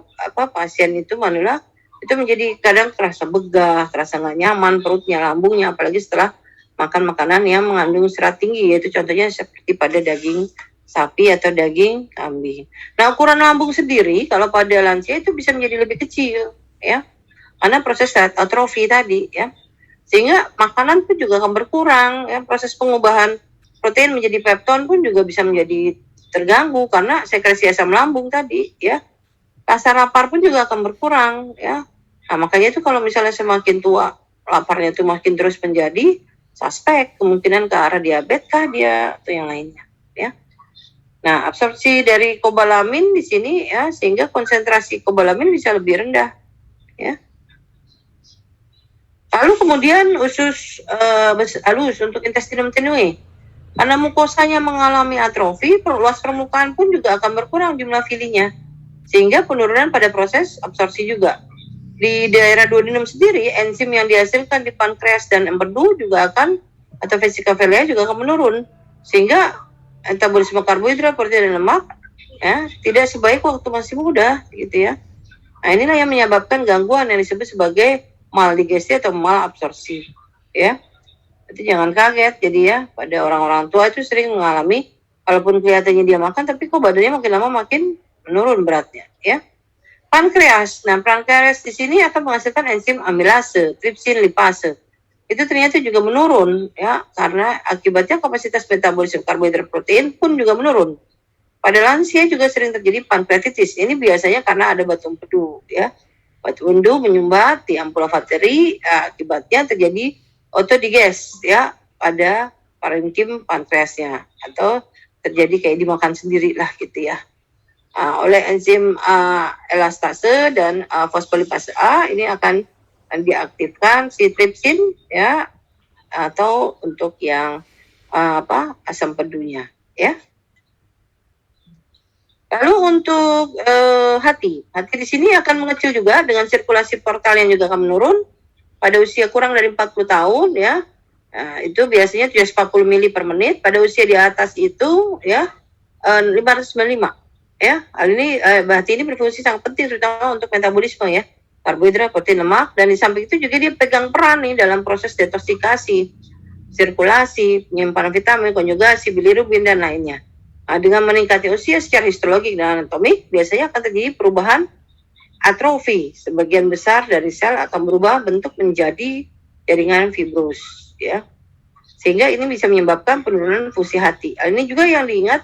pasien itu malah itu menjadi kadang terasa begah, terasa nggak nyaman perutnya, lambungnya, apalagi setelah makan makanan yang mengandung serat tinggi, yaitu contohnya seperti pada daging sapi atau daging kambing. Nah, ukuran lambung sendiri kalau pada lansia itu bisa menjadi lebih kecil, ya, karena proses atrofi tadi, ya, sehingga makanan pun juga akan berkurang, ya, proses pengubahan protein menjadi pepton pun juga bisa menjadi terganggu karena sekresi asam lambung tadi ya. Rasa lapar pun juga akan berkurang ya. Nah, makanya itu kalau misalnya semakin tua laparnya itu makin terus menjadi suspek, kemungkinan ke arah diabetes kah dia atau yang lainnya ya. Nah, absorpsi dari kobalamin di sini ya, sehingga konsentrasi kobalamin bisa lebih rendah ya. Lalu kemudian usus halus untuk intestinum tenue. Karena mukosanya mengalami atrofi, luas permukaan pun juga akan berkurang jumlah filinya, sehingga penurunan pada proses absorpsi juga. Di daerah duodenum sendiri, enzim yang dihasilkan di pankreas dan empedu juga akan, atau vesika vilea juga akan menurun, sehingga metabolisme karbohidrat, protein, dan lemak ya tidak sebaik waktu masih muda, gitu ya. Nah, inilah yang menyebabkan gangguan yang disebut sebagai maldigesti atau malabsorpsi, ya. Jadi jangan kaget, jadi ya pada orang-orang tua itu sering mengalami, walaupun kelihatannya dia makan, tapi kok badannya makin lama makin menurun beratnya, ya. Pankreas, nah pankreas di sini akan menghasilkan enzim amilase, tripsin, lipase. Itu ternyata juga menurun, ya, karena akibatnya kapasitas metabolisme karbohidrat protein pun juga menurun. Pada lansia juga sering terjadi pankreatitis. Ini biasanya karena ada batu empedu, ya. Batu empedu menyumbat di ampula vateri, akibatnya terjadi autodiges ya pada parenkim pankreasnya, atau terjadi kayak dimakan sendiri lah gitu ya. Oleh enzim elastase dan fosfolipase A ini akan diaktifkan si tripsin ya, atau untuk yang asam pedunya ya. Lalu untuk hati di sini akan mengecil juga dengan sirkulasi portal yang juga akan menurun pada usia kurang dari 40 tahun ya. Nah, itu biasanya 740 mili per menit. Pada usia di atas itu ya 595 ya. Hal ini hati ini berfungsi sangat penting terutama untuk metabolisme ya, karbohidrat, protein, lemak, dan di samping itu juga dia pegang peran nih dalam proses detoksikasi sirkulasi, penyimpanan vitamin, konjugasi, bilirubin, dan lainnya. Nah, dengan meningkatnya usia secara histologik dan anatomik, biasanya akan terjadi perubahan atrofi. Sebagian besar dari sel akan berubah bentuk menjadi jaringan fibrus, ya. Sehingga ini bisa menyebabkan penurunan fungsi hati. Hal ini juga yang diingat,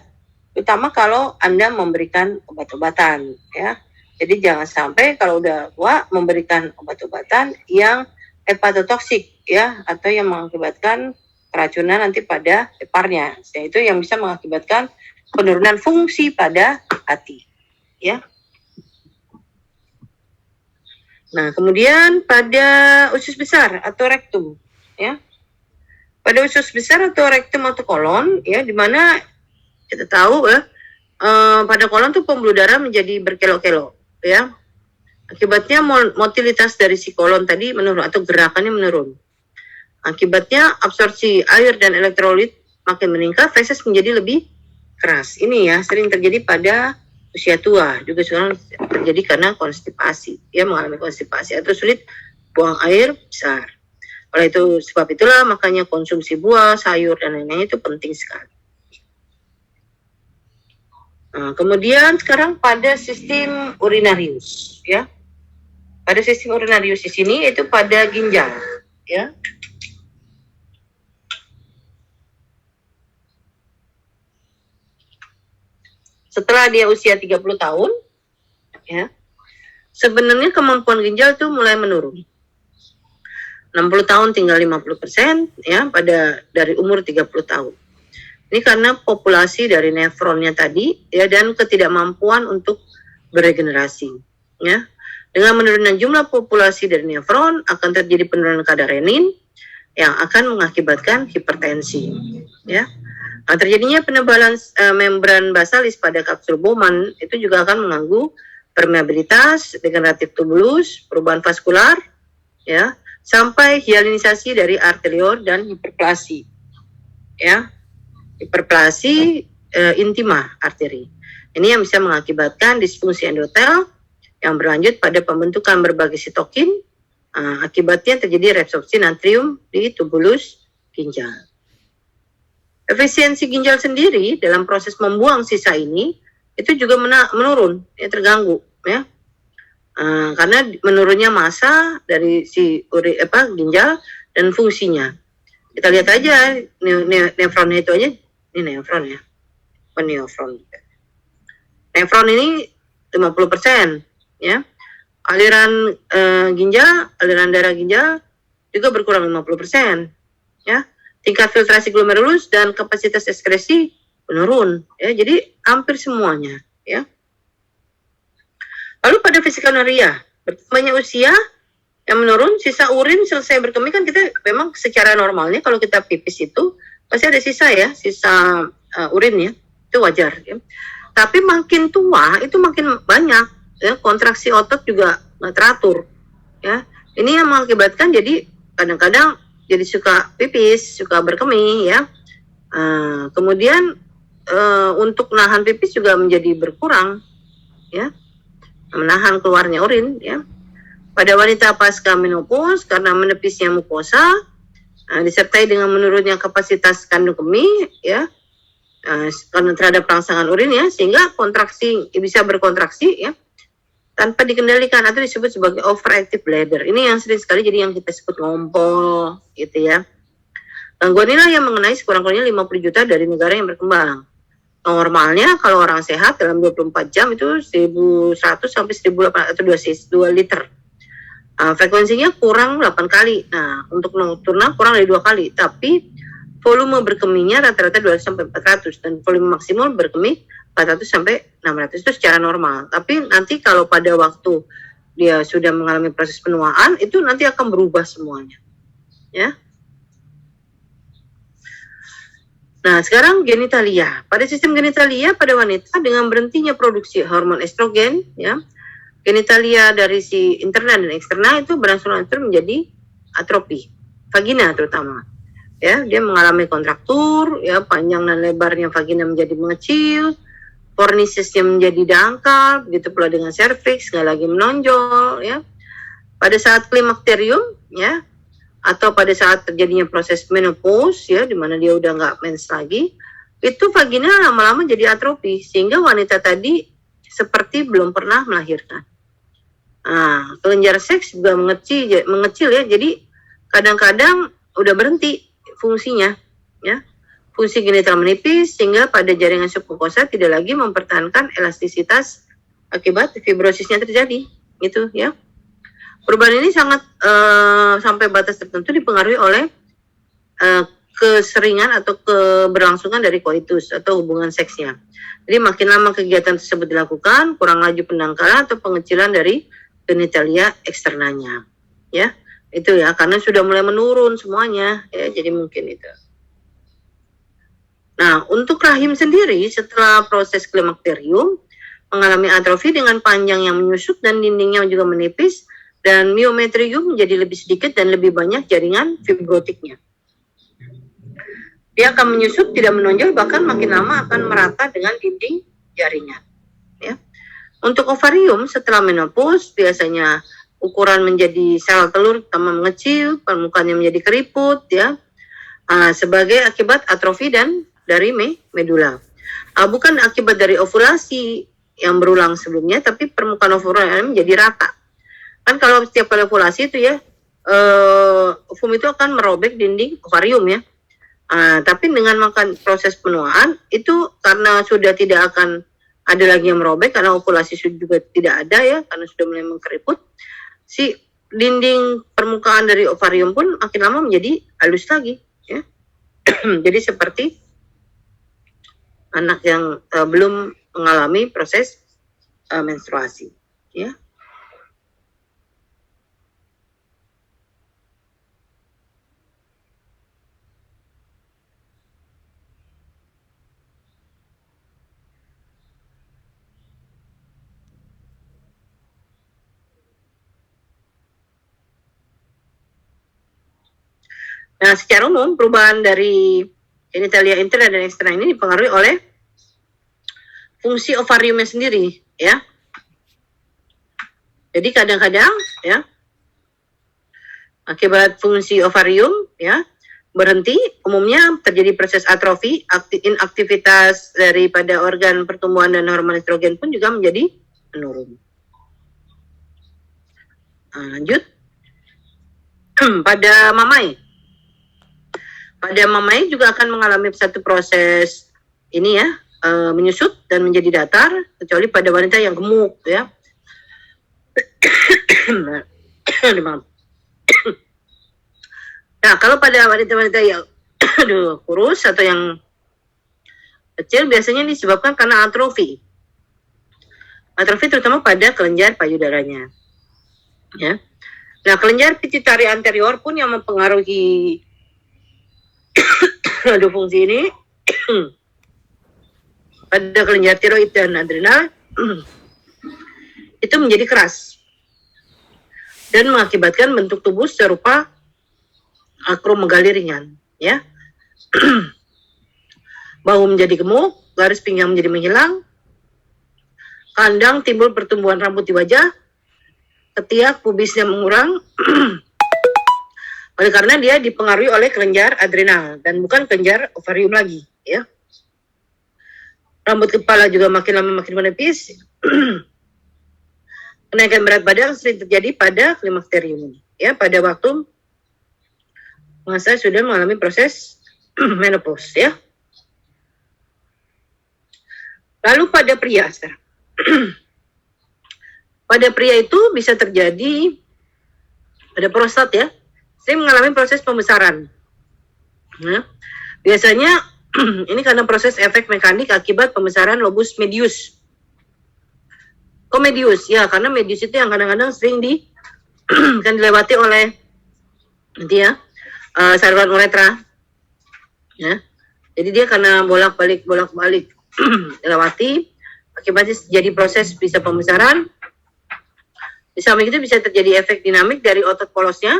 terutama kalau Anda memberikan obat-obatan, ya. Jadi jangan sampai kalau udah tua memberikan obat-obatan yang hepatotoksik, ya, atau yang mengakibatkan keracunan nanti pada heparnya. Itu yang bisa mengakibatkan penurunan fungsi pada hati, ya. Nah, kemudian pada usus besar atau rektum, ya. Pada usus besar atau rektum atau kolon, ya, di mana kita tahu ya, pada kolon tuh pembuluh darah menjadi berkelok-kelok, ya. Akibatnya motilitas dari si kolon tadi menurun atau gerakannya menurun. Akibatnya absorpsi air dan elektrolit makin meningkat, feses menjadi lebih keras. Ini ya sering terjadi pada usia tua, juga sekarang terjadi karena konstipasi, ya, mengalami konstipasi atau sulit buang air besar. Oleh itu, sebab itulah makanya konsumsi buah, sayur, dan lain-lain itu penting sekali. Nah, kemudian sekarang pada sistem urinarius, ya. Pada sistem urinarius di sini itu pada ginjal, ya. Setelah dia usia 30 tahun, ya, sebenarnya kemampuan ginjal itu mulai menurun. 60 tahun tinggal 50%, ya, pada dari umur 30 tahun. Ini karena populasi dari nefronnya tadi, ya, dan ketidakmampuan untuk beregenerasi, ya. Dengan menurunnya jumlah populasi dari nefron akan terjadi penurunan kadar renin yang akan mengakibatkan hipertensi, ya. Nah, terjadinya penebalan membran basalis pada kapsul Bowman itu juga akan mengganggu permeabilitas, degeneratif tubulus, perubahan vaskular, ya, sampai hialinisasi dari arteriol dan hiperplasi, ya, hiperplasi intima arteri. Ini yang bisa mengakibatkan disfungsi endotel yang berlanjut pada pembentukan berbagai sitokin. Akibatnya terjadi reabsorpsi natrium di tubulus ginjal. Efisiensi ginjal sendiri dalam proses membuang sisa ini itu juga menurun, ya, terganggu, ya. Karena menurunnya massa dari si ginjal dan fungsinya. Kita lihat aja nefronnya itu aja, ini nefron, ya, nefron. Nefron ini 50%, ya. Aliran ginjal, aliran darah ginjal juga berkurang 50%, ya. Tingkat filtrasi glomerulus dan kapasitas ekskresi menurun, ya. Jadi hampir semuanya, ya. Lalu pada fisikonuria, bertambahnya usia yang menurun, sisa urin selesai berkemih, kan kita memang secara normalnya kalau kita pipis itu pasti ada sisa, ya, sisa urin, ya, itu wajar, ya. Tapi makin tua itu makin banyak, ya, kontraksi otot juga nggak teratur, ya. Ini yang mengakibatkan jadi kadang-kadang jadi suka pipis, suka berkemih, ya. Kemudian untuk nahan pipis juga menjadi berkurang, ya, menahan keluarnya urin, ya. Pada wanita pasca menopause karena menepisnya mukosa disertai dengan menurunnya kapasitas kandung kemih, ya, karena terhadap rangsangan urin, ya, sehingga kontraksi bisa berkontraksi, ya, tanpa dikendalikan atau disebut sebagai overactive bladder. Ini yang sering sekali jadi yang kita sebut ngompol, gitu, ya. Gangguan inilah yang mengenai sekurang-kurangnya 50 juta dari negara yang berkembang. Normalnya kalau orang sehat dalam 24 jam itu 1.100 sampai 1.800 atau 2 liter. Frekuensinya kurang 8 kali. Nah, untuk nocturna kurang dari 2 kali. Tapi volume berkemihnya rata-rata 200 sampai 400 dan volume maksimal berkemih 400 sampai 600 itu secara normal. Tapi nanti kalau pada waktu dia sudah mengalami proses penuaan itu nanti akan berubah semuanya, ya. Nah, sekarang genitalia. Pada sistem genitalia pada wanita dengan berhentinya produksi hormon estrogen, ya, genitalia dari si internal dan eksternal itu berangsur-angsur menjadi atrofi, vagina terutama, ya. Dia mengalami kontraktur, ya, panjang dan lebarnya vagina menjadi mengecil, fornisesnya menjadi dangkal, begitu pula dengan serviks nggak lagi menonjol, ya. Pada saat klimakterium, ya, atau pada saat terjadinya proses menopause ya, di mana dia udah nggak mens lagi, itu vagina lama-lama jadi atrofi sehingga wanita tadi seperti belum pernah melahirkan. Nah, kelenjar seks juga mengecil ya, jadi kadang-kadang udah berhenti fungsinya ya. Fungsi genital menipis sehingga pada jaringan submukosa tidak lagi mempertahankan elastisitas akibat fibrosisnya terjadi gitu ya. Perubahan ini sangat sampai batas tertentu dipengaruhi oleh keseringan atau keberlangsungan dari koitus atau hubungan seksnya. Jadi makin lama kegiatan tersebut dilakukan, kurang laju pendangkalan atau pengecilan dari genitalia eksternanya. Ya, itu ya, karena sudah mulai menurun semuanya ya, jadi mungkin itu. Nah, untuk rahim sendiri setelah proses klimakterium mengalami atrofi dengan panjang yang menyusut dan dindingnya juga menipis dan miometrium menjadi lebih sedikit dan lebih banyak jaringan fibrotiknya. Dia akan menyusut, tidak menonjol, bahkan makin lama akan merata dengan dinding jaringan. Ya. Untuk ovarium setelah menopause biasanya ukuran menjadi sel telur tambah mengecil, permukaannya menjadi keriput, ya, sebagai akibat atrofi dan dari medula. Bukan akibat dari ovulasi yang berulang sebelumnya, tapi permukaan ovarium menjadi rata. Kan kalau setiap kali ovulasi itu ya, ovum itu akan merobek dinding ovarium ya. Tapi dengan makan proses penuaan itu karena sudah tidak akan ada lagi yang merobek karena ovulasi juga tidak ada ya, karena sudah mulai mengkeriput, si dinding permukaan dari ovarium pun makin lama menjadi halus lagi ya. Jadi seperti anak yang belum mengalami proses menstruasi ya. Nah, secara umum perubahan dari genitalia interna dan eksterna ini dipengaruhi oleh fungsi ovariumnya sendiri, ya. Jadi kadang-kadang, ya, akibat fungsi ovarium, ya, berhenti, umumnya terjadi proses atrofi, inaktivitas daripada organ pertumbuhan dan hormon estrogen pun juga menjadi menurun. Lanjut, pada mamai. Pada mamai juga akan mengalami satu proses ini ya, menyusut dan menjadi datar, kecuali pada wanita yang gemuk ya. Nah, kalau pada wanita-wanita yang kurus atau yang kecil biasanya disebabkan karena atrofi. Atrofi terutama pada kelenjar payudaranya. Ya. Nah, kelenjar pituitari anterior pun yang mempengaruhi dua fungsi ini pada kelenjar tiroid dan adrenal itu menjadi keras dan mengakibatkan bentuk tubuh serupa akromegali ringan, ya. Bahu menjadi gemuk, garis pinggang menjadi menghilang, kandang timbul pertumbuhan rambut di wajah, ketiak pubisnya mengurang. Oleh karena dia dipengaruhi oleh kelenjar adrenal dan bukan kelenjar ovarium lagi, ya. Rambut kepala juga makin lama makin menipis. Kenaikan berat badan sering terjadi pada klimakterium ini, ya, pada waktu masa sudah mengalami proses menopause, ya. Lalu pada pria, pada pria itu bisa terjadi pada prostat ya. Sering mengalami proses pembesaran. Ya. Biasanya ini karena proses efek mekanik akibat pembesaran lobus medius. Kok medius? Ya, karena medius itu yang kadang-kadang sering kan dilewati oleh nanti ya, saluran uretra. Ya. Jadi dia karena bolak-balik dilewati, akibatnya jadi proses bisa pembesaran. Di samping itu bisa terjadi efek dinamik dari otot polosnya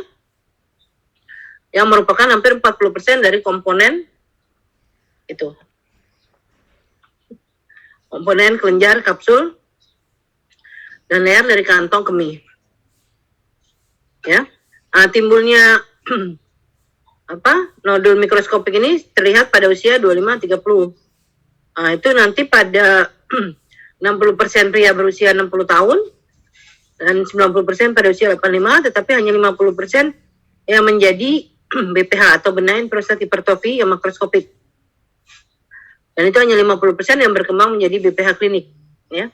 yang merupakan hampir 40% dari komponen itu. Komponen kelenjar kapsul dan leher dari kantong kemih. Ya. Timbulnya nodul mikroskopik ini terlihat pada usia 25-30. Nah, itu nanti pada 60% pria berusia 60 tahun dan 90% pada usia 85, tetapi hanya 50% yang menjadi BPH atau benign prostate hypertrophy yang makroskopik. Dan itu hanya 50% yang berkembang menjadi BPH klinik, ya.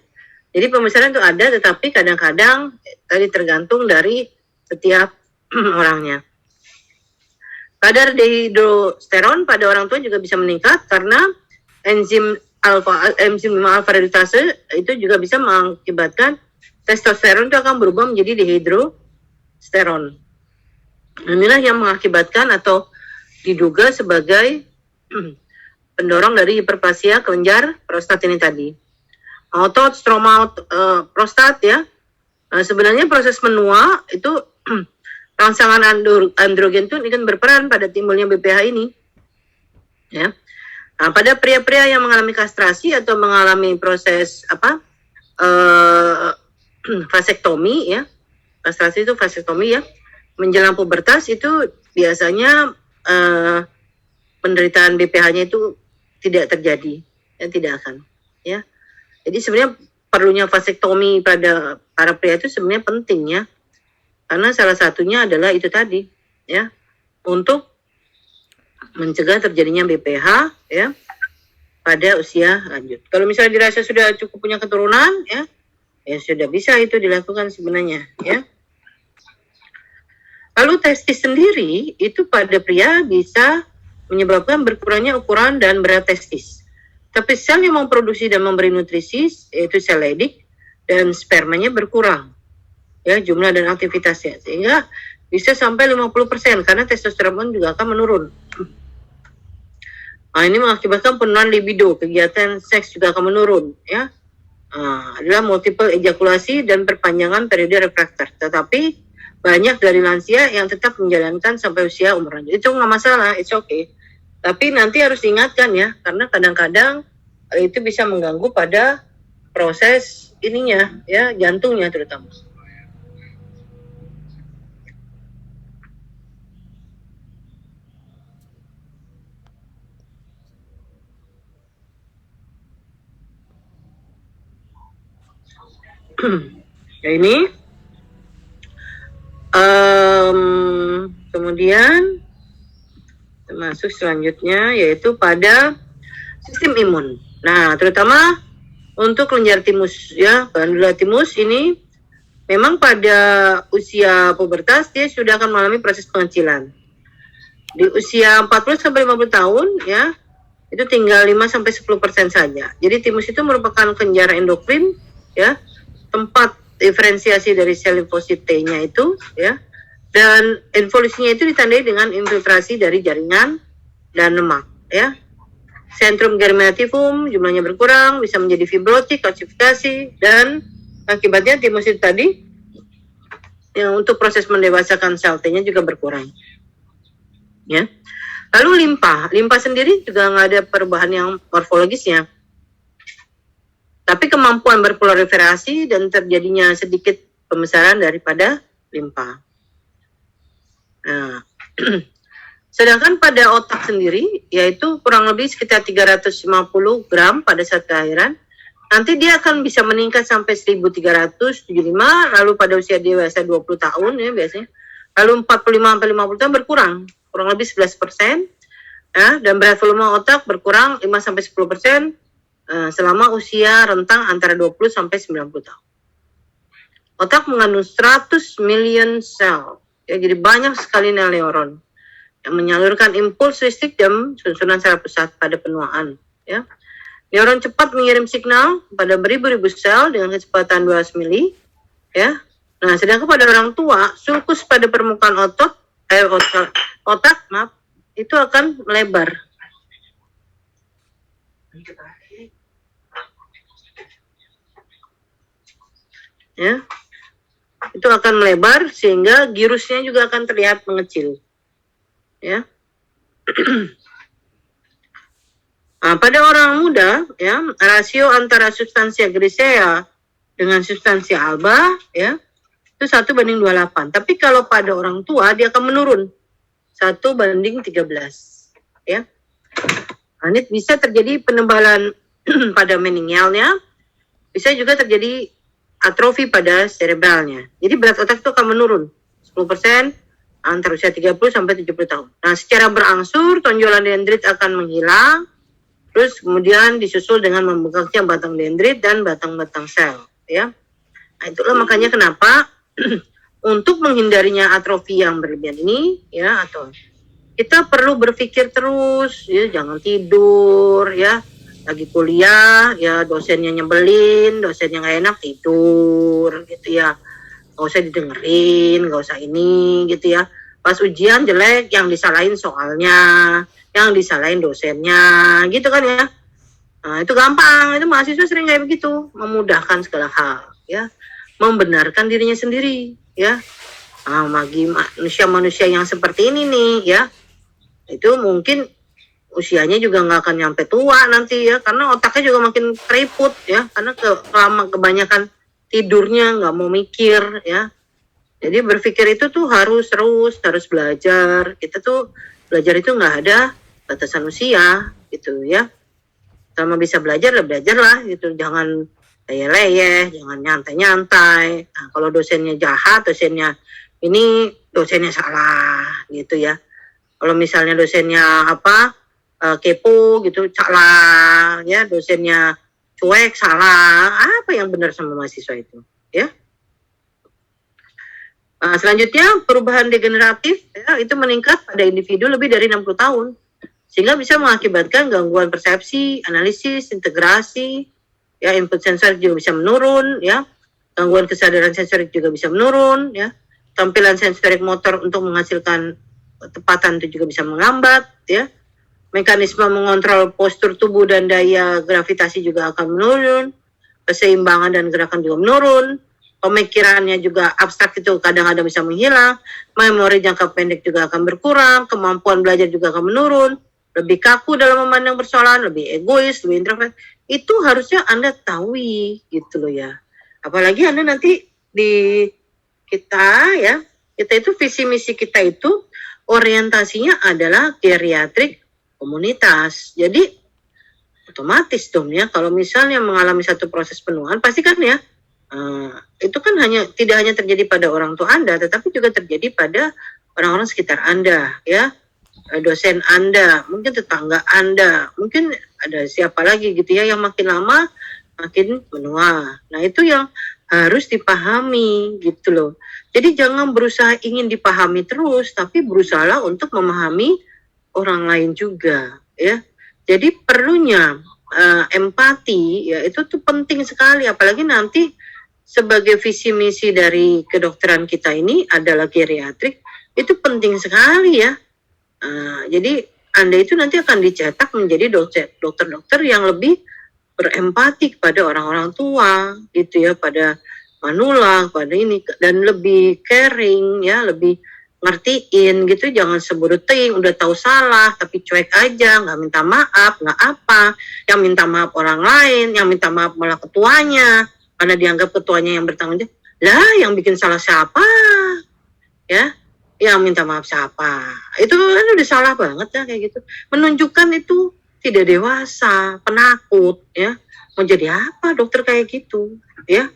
Jadi pembesaran itu ada, tetapi kadang-kadang tadi tergantung dari setiap orangnya. Kadar dehidrosteron pada orang tua juga bisa meningkat karena enzim alfa reduktase itu juga bisa mengakibatkan testosteron itu akan berubah menjadi dehidrosteron. Inilah yang mengakibatkan atau diduga sebagai pendorong dari hiperplasia kelenjar prostat ini tadi. Otot stroma prostat, ya. Sebenarnya proses menua itu rangsangan androgen itu kan berperan pada timbulnya BPH ini, ya. Nah, pada pria-pria yang mengalami kastrasi atau mengalami proses vasektomi, ya. Kastrasi itu vasektomi, ya. Menjelang pubertas itu biasanya penderitaan BPH-nya itu tidak terjadi, ya, tidak akan, ya. Jadi sebenarnya perlunya vasektomi pada para pria itu sebenarnya penting, ya. Karena salah satunya adalah itu tadi, ya, untuk mencegah terjadinya BPH, ya, pada usia lanjut. Kalau misalnya dirasa sudah cukup punya keturunan, ya sudah bisa itu dilakukan sebenarnya, ya. Lalu testis sendiri itu pada pria bisa menyebabkan berkurangnya ukuran dan berat testis. Tapi sel yang memproduksi dan memberi nutrisi, yaitu sel Leydig, dan spermanya berkurang, ya, jumlah dan aktivitasnya, sehingga bisa sampai 50% karena testosteron juga akan menurun. Nah, ini mengakibatkan penurunan libido, kegiatan seks juga akan menurun, ya. Adalah multiple ejakulasi dan perpanjangan periode refraktor. Tetapi banyak dari lansia yang tetap menjalankan sampai usia umur lanjut. Itu nggak masalah, it's okay. Tapi nanti harus diingatkan, ya, karena kadang-kadang itu bisa mengganggu pada proses ininya, ya, jantungnya terutama. Ya, ini kemudian termasuk selanjutnya yaitu pada sistem imun. Nah, terutama untuk kelenjar timus, ya, glandula timus ini memang pada usia pubertas dia sudah akan mengalami proses pengecilan. Di usia 40-50 tahun, ya, itu tinggal 5-10% saja. Jadi timus itu merupakan kelenjar endokrin, ya, tempat diferensiasi dari sel limfosit T-nya itu, ya, dan evolusinya itu ditandai dengan infiltrasi dari jaringan dan lemak, ya. Sentrum germinativum jumlahnya berkurang, bisa menjadi fibrotik, kalsifikasi, dan akibatnya timus itu tadi, ya, untuk proses mendewasakan sel T-nya juga berkurang, ya. Lalu limpa sendiri juga nggak ada perubahan yang morfologisnya, tapi kemampuan berproliferasi dan terjadinya sedikit pembesaran daripada limpa. Nah, sedangkan pada otak sendiri, yaitu kurang lebih sekitar 350 gram pada saat kelahiran, nanti dia akan bisa meningkat sampai 1375, lalu pada usia dewasa 20 tahun, ya, biasanya, lalu 45-50 tahun berkurang, kurang lebih 11%, ya, dan berat volume otak berkurang 5-10%, selama usia rentang antara 20 sampai 90 tahun. Otak mengandung 100 million sel, ya, jadi banyak sekali neuron yang menyalurkan impuls listrik dan susunan saraf pusat pada penuaan, ya. Neuron cepat mengirim signal pada beribu-ribu sel dengan kecepatan 200 mili, ya. Nah, sedangkan pada orang tua, sulcus pada permukaan otak, itu akan melebar. Ya, itu akan melebar sehingga girusnya juga akan terlihat mengecil, ya. Nah, pada orang muda, ya, rasio antara substansia grisea dengan substansia alba, ya, itu 1:28. Tapi kalau pada orang tua dia akan menurun, 1:13 ya. Nah, ini bisa terjadi penebalan pada meningialnya, bisa juga terjadi atrofi pada cerebralnya. Jadi berat otak itu akan menurun 10% antara usia 30 sampai 70 tahun. Nah, secara berangsur tonjolan dendrit akan menghilang, terus kemudian disusul dengan membengkaknya batang dendrit dan batang-batang sel ya. Nah, itulah makanya kenapa untuk menghindarinya atrofi yang berlebihan ini ya, atau kita perlu berpikir terus ya, jangan tidur ya. Lagi kuliah ya, dosennya nyebelin, dosennya nggak enak, tidur gitu ya. Nggak usah didengerin, nggak usah ini gitu ya. Pas ujian jelek, yang disalahin soalnya, yang disalahin dosennya gitu kan ya. Nah, itu gampang, itu mahasiswa sering kayak begitu, memudahkan segala hal ya, membenarkan dirinya sendiri ya. Nah, bagi manusia-manusia yang seperti ini nih ya, itu mungkin usianya juga nggak akan nyampe tua nanti ya, karena otaknya juga makin keriput ya, karena kebanyakan tidurnya, nggak mau mikir ya. Jadi berpikir itu tuh harus belajar. Kita tuh belajar itu nggak ada batasan usia gitu ya. Selama bisa belajar lah gitu, jangan leyeh-leyeh, jangan nyantai-nyantai. Nah, kalau dosennya jahat, dosennya salah gitu ya. Kalau misalnya dosennya kepo gitu, salah ya, dosennya cuek, salah. Apa yang benar sama mahasiswa itu ya? Selanjutnya perubahan degeneratif ya, itu meningkat pada individu lebih dari 60 tahun sehingga bisa mengakibatkan gangguan persepsi, analisis, integrasi ya, input sensor juga bisa menurun ya, gangguan kesadaran sensorik juga bisa menurun ya, tampilan sensorik motor untuk menghasilkan ketepatan itu juga bisa menghambat ya. Mekanisme mengontrol postur tubuh dan daya gravitasi juga akan menurun, keseimbangan dan gerakan juga menurun, pemikirannya juga abstrak itu kadang-kadang bisa menghilang, memori jangka pendek juga akan berkurang, kemampuan belajar juga akan menurun, lebih kaku dalam memandang persoalan, lebih egois, lebih introvert. Itu harusnya Anda tahu gitu loh ya. Apalagi Anda nanti di kita ya, kita itu visi misi kita itu orientasinya adalah geriatrik komunitas. Jadi otomatis dong ya, kalau misalnya mengalami satu proses penuaan, pasti kan ya, itu kan tidak hanya terjadi pada orang tua Anda, tetapi juga terjadi pada orang-orang sekitar Anda ya, dosen Anda, mungkin tetangga Anda, mungkin ada siapa lagi gitu ya, yang makin lama makin menua. Nah, itu yang harus dipahami gitu loh. Jadi jangan berusaha ingin dipahami terus, tapi berusahalah untuk memahami orang lain juga ya. Jadi perlunya empati ya, itu tuh penting sekali, apalagi nanti sebagai visi misi dari kedokteran kita ini adalah geriatrik, itu penting sekali ya. Jadi Anda itu nanti akan dicetak menjadi dokter-dokter yang lebih berempati kepada orang-orang tua gitu ya, pada manula, pada ini, dan lebih caring ya, lebih ngertiin gitu, jangan seburuting, udah tahu salah tapi cuek aja, nggak minta maaf, nggak apa, yang minta maaf orang lain, yang minta maaf malah ketuanya, karena dianggap ketuanya yang bertanggung jawab. Lah, yang bikin salah siapa ya, yang minta maaf siapa, itu kan udah salah banget ya kayak gitu, menunjukkan itu tidak dewasa, penakut ya. Mau jadi apa dokter kayak gitu ya?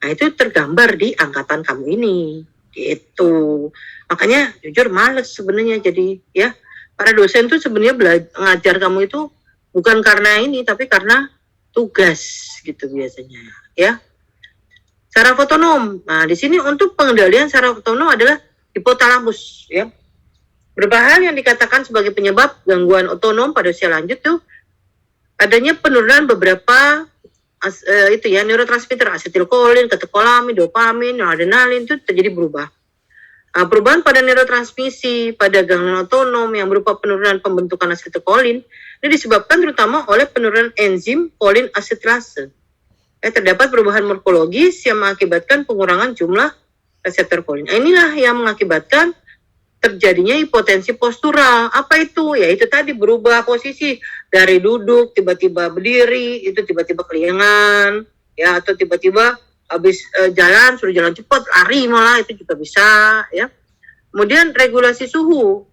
Nah, itu tergambar di angkatan kamu ini gitu. Makanya jujur males sebenarnya jadi ya. Para dosen tuh sebenarnya ngajar kamu itu bukan karena ini, tapi karena tugas gitu biasanya ya. Saraf otonom. Nah, di sini untuk pengendalian saraf otonom adalah hipotalamus ya. Beberapa hal yang dikatakan sebagai penyebab gangguan otonom pada usia lanjut tuh adanya penurunan beberapa neurotransmitter, asetilkolin, katekolamin, dopamin, noradrenalin itu terjadi berubah. Perubahan pada neurotransmisi pada gangguan otonom yang berupa penurunan pembentukan asetilkolin ini disebabkan terutama oleh penurunan enzim kolin asetilase. Terdapat perubahan morfologis yang mengakibatkan pengurangan jumlah reseptor kolin. Inilah yang mengakibatkan terjadinya hipotensi postural. Apa itu? Ya itu tadi, berubah posisi dari duduk tiba-tiba berdiri, itu tiba-tiba kelingan, ya, atau tiba-tiba habis suruh jalan cepat lari malah, itu juga bisa ya. Kemudian regulasi suhu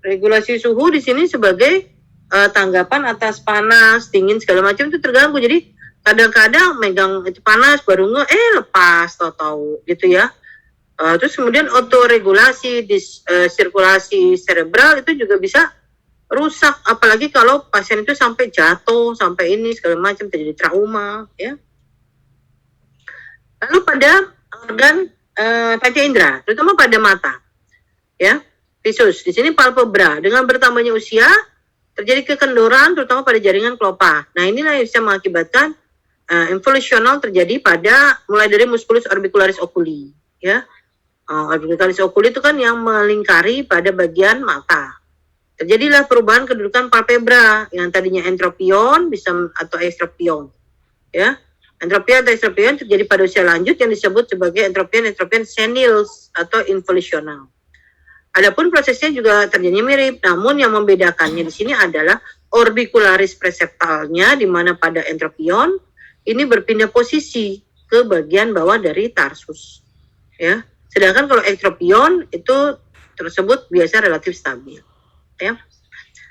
di sini sebagai tanggapan atas panas, dingin segala macam itu terganggu. Jadi kadang-kadang megang itu panas baru lepas tahu-tahu gitu ya. Terus kemudian otoregulasi di sirkulasi cerebral itu juga bisa rusak, apalagi kalau pasien itu sampai jatuh, sampai ini segala macam, terjadi trauma ya. Lalu pada organ panca indera, terutama pada mata ya, visus. Di sini palpebra, dengan bertambahnya usia terjadi kekendoran terutama pada jaringan kelopak. Nah, inilah yang bisa mengakibatkan involusional terjadi pada mulai dari musculus orbicularis oculi ya. Orbicularis oculi itu kan yang melingkari pada bagian mata. Terjadilah perubahan kedudukan palpebra yang tadinya entropion bisa atau estropion ya. Entropion atau estropion terjadi pada usia lanjut yang disebut sebagai entropion senil atau involusional. Adapun prosesnya juga terjadinya mirip, namun yang membedakannya di sini adalah orbicularis preseptalnya, di mana pada entropion ini berpindah posisi ke bagian bawah dari tarsus ya. Sedangkan kalau ektropion itu tersebut biasa relatif stabil ya.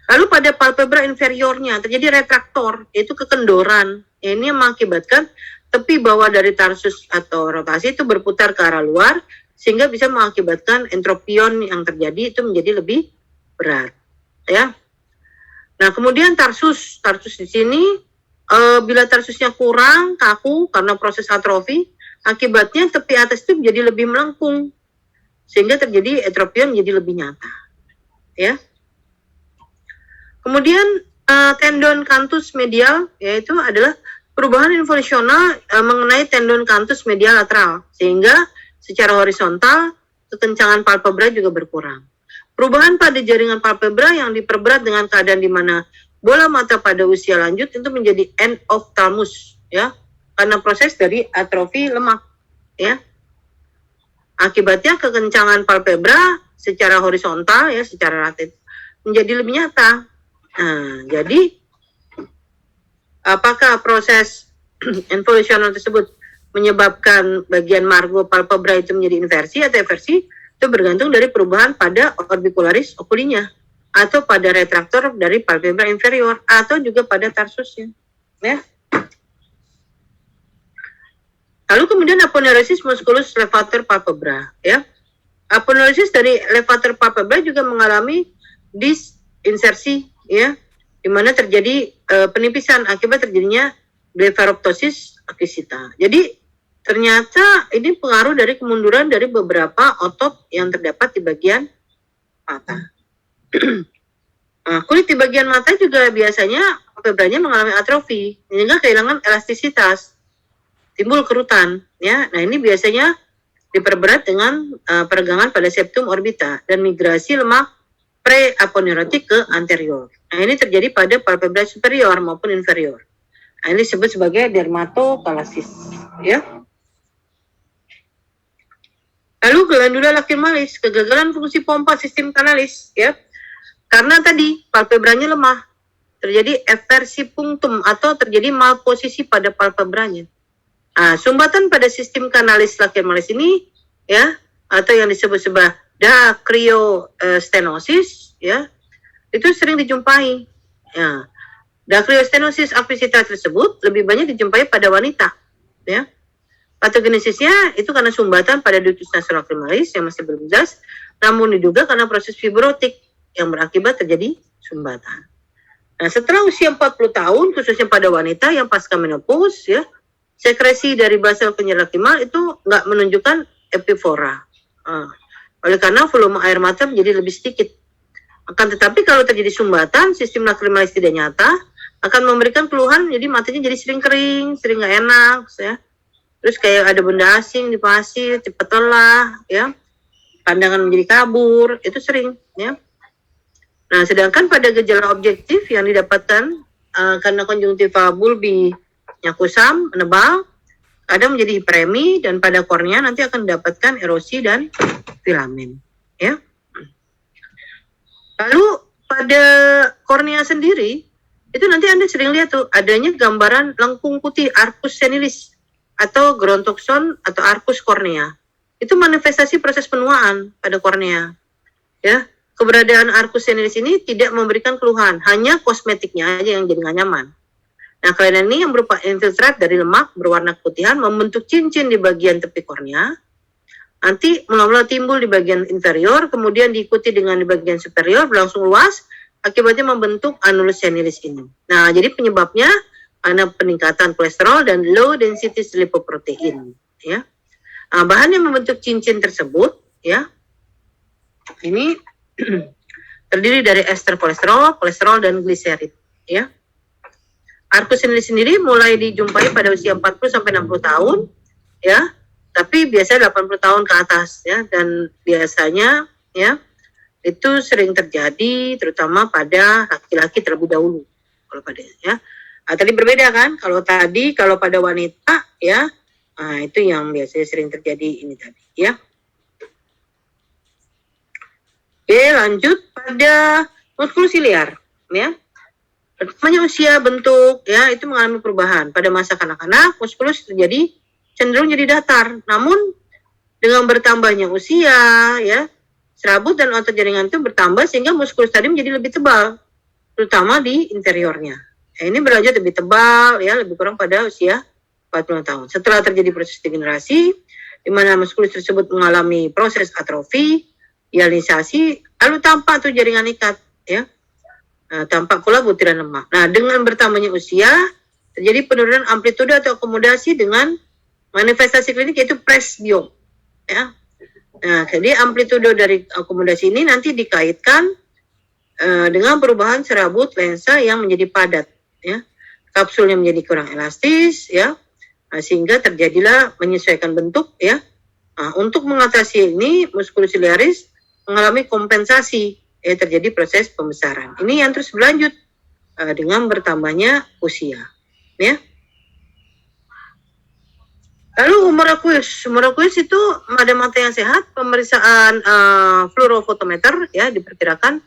Lalu pada palpebra inferiornya terjadi retraktor, yaitu kekendoran. Ini mengakibatkan tepi bawah dari tarsus atau rotasi itu berputar ke arah luar, sehingga bisa mengakibatkan entropion yang terjadi itu menjadi lebih berat ya. Nah, kemudian tarsus di sini bila tarsusnya kurang kaku karena proses atrofi, akibatnya tepi atas itu menjadi lebih melengkung, sehingga terjadi entropion menjadi lebih nyata ya. Kemudian tendon canthus medial, yaitu adalah perubahan involusional mengenai tendon canthus medial lateral, sehingga secara horizontal kekencangan palpebra juga berkurang. Perubahan pada jaringan palpebra yang diperberat dengan keadaan di mana bola mata pada usia lanjut itu menjadi end of thalamus ya, karena proses dari atrofi lemak ya. Akibatnya kekencangan palpebra secara horizontal ya, secara relatif menjadi lebih nyata. Nah, jadi apakah proses involusional tersebut menyebabkan bagian margo palpebra itu menjadi inversi atau eversi, itu bergantung dari perubahan pada orbicularis oculinya atau pada retraktor dari palpebra inferior atau juga pada tarsusnya ya. Lalu kemudian aponeurosis musculus levator palpebra ya. Aponeurosis dari levator palpebra juga mengalami disinsersi ya, di mana terjadi penipisan akibat terjadinya blefaroptosis acquisita. Jadi ternyata ini pengaruh dari kemunduran dari beberapa otot yang terdapat di bagian mata. Nah, kulit di bagian mata juga biasanya palpebranya mengalami atrofi sehingga kehilangan elastisitas, timbul kerutan ya. Nah, ini biasanya diperberat dengan peregangan pada septum orbita dan migrasi lemak pre-aponeurotik ke anterior. Nah, ini terjadi pada palpebra superior maupun inferior. Nah, ini disebut sebagai dermatokalasis ya. Lalu glandula lacrimalis, kegagalan fungsi pompa sistem kanalis ya. Karena tadi palpebranya lemah, terjadi eversi punctum atau terjadi malposisi pada palpebranya. Nah, sumbatan pada sistem kanalis lacrimalis ini ya, atau yang disebut sebagai dacryostenosis ya, itu sering dijumpai ya. Dacryostenosis acquisita tersebut lebih banyak dijumpai pada wanita ya. Patogenesisnya itu karena sumbatan pada ductus nasolacrimalis yang masih belum jelas, namun diduga karena proses fibrotik yang berakibat terjadi sumbatan. Nah, setelah usia 40 tahun, khususnya pada wanita yang pasca menopause ya, sekresi dari basal kenyal lacrimal itu nggak menunjukkan epifora. Oleh karena volume air mata menjadi lebih sedikit. Akan tetapi kalau terjadi sumbatan, sistem lacrimalis tidak nyata, akan memberikan keluhan, jadi matanya jadi sering kering, sering nggak enak ya. Terus kayak ada benda asing di pasir, cepat lelah ya, pandangan menjadi kabur, itu sering ya. Nah, sedangkan pada gejala objektif yang didapatkan karena konjungtiva bulbinya kusam, menebal, kadang menjadi hiperemi, dan pada kornea nanti akan mendapatkan erosi dan filamen ya. Lalu pada kornea sendiri itu nanti Anda sering lihat tuh adanya gambaran lengkung putih, arcus senilis atau gerontokson atau arcus kornea. Itu manifestasi proses penuaan pada kornea. ya. Keberadaan arcus senilis ini tidak memberikan keluhan, hanya kosmetiknya aja yang jadi nggak nyaman. Nah, kelainan ini yang berupa infiltrat dari lemak berwarna keputihan membentuk cincin di bagian tepi kornea. Nanti mula-mula timbul di bagian inferior, kemudian diikuti dengan di bagian superior, berlangsung luas, akibatnya membentuk annulus senilis ini. Nah, jadi penyebabnya karena peningkatan kolesterol dan low density lipoprotein, ya. Nah, bahan yang membentuk cincin tersebut, ya, ini terdiri dari ester kolesterol, dan gliserid, ya. Arcus senilis sendiri mulai dijumpai pada usia 40 sampai 60 tahun, ya. Tapi biasanya 80 tahun ke atas, ya, dan biasanya, ya, itu sering terjadi terutama pada laki-laki terlebih dahulu. Kalau pada, ya. Nah, tadi berbeda kan? Kalau pada wanita, ya, nah, itu yang biasanya sering terjadi ini tadi, ya. Oke, lanjut pada muskulus siliar, ya. Pertamanya usia bentuk, ya, itu mengalami perubahan. Pada masa kanak-kanak, muskulus terjadi cenderung jadi datar. Namun dengan bertambahnya usia, ya, serabut dan otot jaringan itu bertambah sehingga muskulus tadi menjadi lebih tebal, terutama di interiornya. Nah, ini berlanjut lebih tebal, ya, lebih kurang pada usia 40 tahun. Setelah terjadi proses degenerasi, di mana muskulus tersebut mengalami proses atrofi, hialisasi, lalu tampak tuh jaringan ikat, ya. Nah, tampak pula butiran lemak. Nah, dengan bertambahnya usia, terjadi penurunan amplitude atau akomodasi dengan manifestasi klinik yaitu presbiom, ya. Nah, jadi amplitude dari akomodasi ini nanti dikaitkan dengan perubahan serabut lensa yang menjadi padat, ya. Kapsulnya menjadi kurang elastis, ya. Nah, sehingga terjadilah menyesuaikan bentuk, ya. Nah, untuk mengatasi ini, muskulus ciliaris mengalami kompensasi, ya, terjadi proses pembesaran. Ini yang terus berlanjut dengan bertambahnya usia, ya. Lalu umur aqueous itu pada mata yang sehat, pemeriksaan fluorofotometer, ya, diperkirakan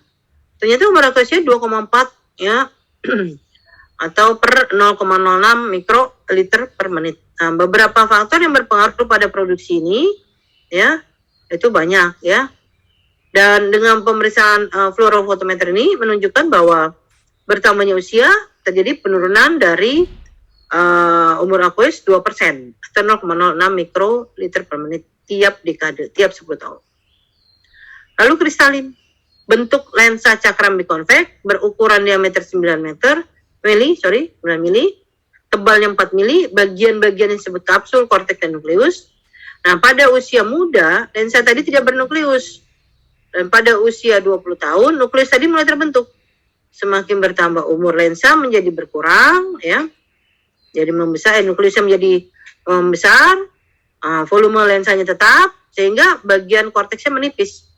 ternyata umur aqueousnya 2,4, ya, atau per 0,06 mikroliter per menit. Nah, beberapa faktor yang berpengaruh pada produksi ini, ya, itu banyak, ya. Dan dengan pemeriksaan fluorofotometer ini menunjukkan bahwa bertambahnya usia terjadi penurunan dari umur aqueous 2% atau 0,06 mikroliter per menit tiap dekade, tiap 10 tahun. Lalu kristalin, bentuk lensa cakram bikonveks berukuran diameter 9 mili, tebalnya 4 mili, bagian-bagian yang disebut kapsul, korteks, dan nukleus. Nah, pada usia muda, lensa tadi tidak bernukleus. Dan pada usia 20 tahun, nukleus tadi mulai terbentuk. Semakin bertambah umur, lensa menjadi berkurang, ya. Jadi membesar, nukleusnya menjadi membesar, volume lensanya tetap, sehingga bagian korteksnya menipis.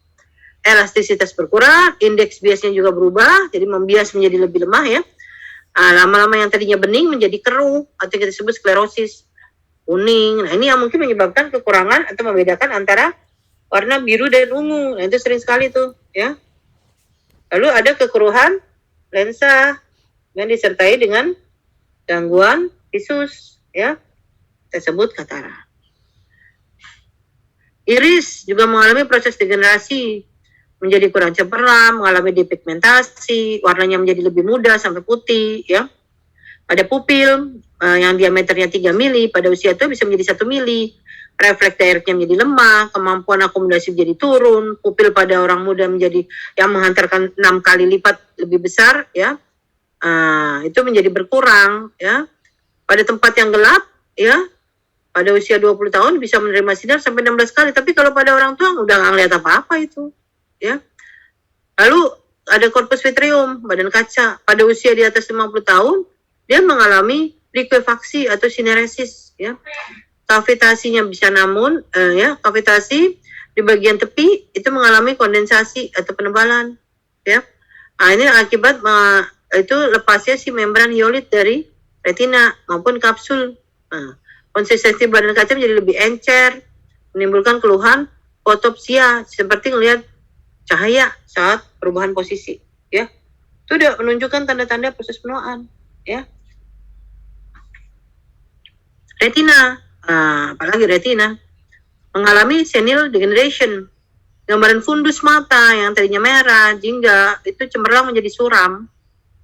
Elastisitas berkurang, indeks biasnya juga berubah, jadi membias menjadi lebih lemah, ya. Lama-lama yang tadinya bening menjadi keruh, atau kita sebut sklerosis, kuning. Nah, ini yang mungkin menyebabkan kekurangan atau membedakan antara warna biru dan ungu. Nah, itu sering sekali tuh, ya. Lalu ada kekeruhan lensa yang disertai dengan gangguan visus, ya. Kita sebut katara. Iris juga mengalami proses degenerasi, menjadi kurang cemerlang, mengalami depigmentasi, warnanya menjadi lebih muda sampai putih, ya. Pada pupil yang diameternya 3 mili, pada usia itu bisa menjadi 1 mili. Refleks direknya menjadi lemah, kemampuan akomodasi menjadi turun, pupil pada orang muda menjadi yang menghantarkan 6 kali lipat lebih besar, ya. Itu menjadi berkurang, ya. Pada tempat yang gelap, ya, pada usia 20 tahun bisa menerima sinar sampai 16 kali, tapi kalau pada orang tua udah nggak ngeliat apa-apa itu, ya. Lalu ada corpus vitreum, badan kaca, pada usia di atas 50 tahun dia mengalami liquefaksi atau sineresis, ya. Kavitasinya bisa ya, kavitasi di bagian tepi itu mengalami kondensasi atau penebalan, ya. Nah, ini akibat itu lepasnya si membran hyalurid dari retina maupun kapsul. Nah, konsistensi badan kaca menjadi lebih encer, menimbulkan keluhan fotopsia seperti melihat cahaya saat perubahan posisi, ya. Itu udah menunjukkan tanda-tanda proses penuaan, ya. Retina, apalagi retina mengalami senile degeneration, Gambaran fundus mata yang tadinya merah, jingga, itu cemerlang menjadi suram.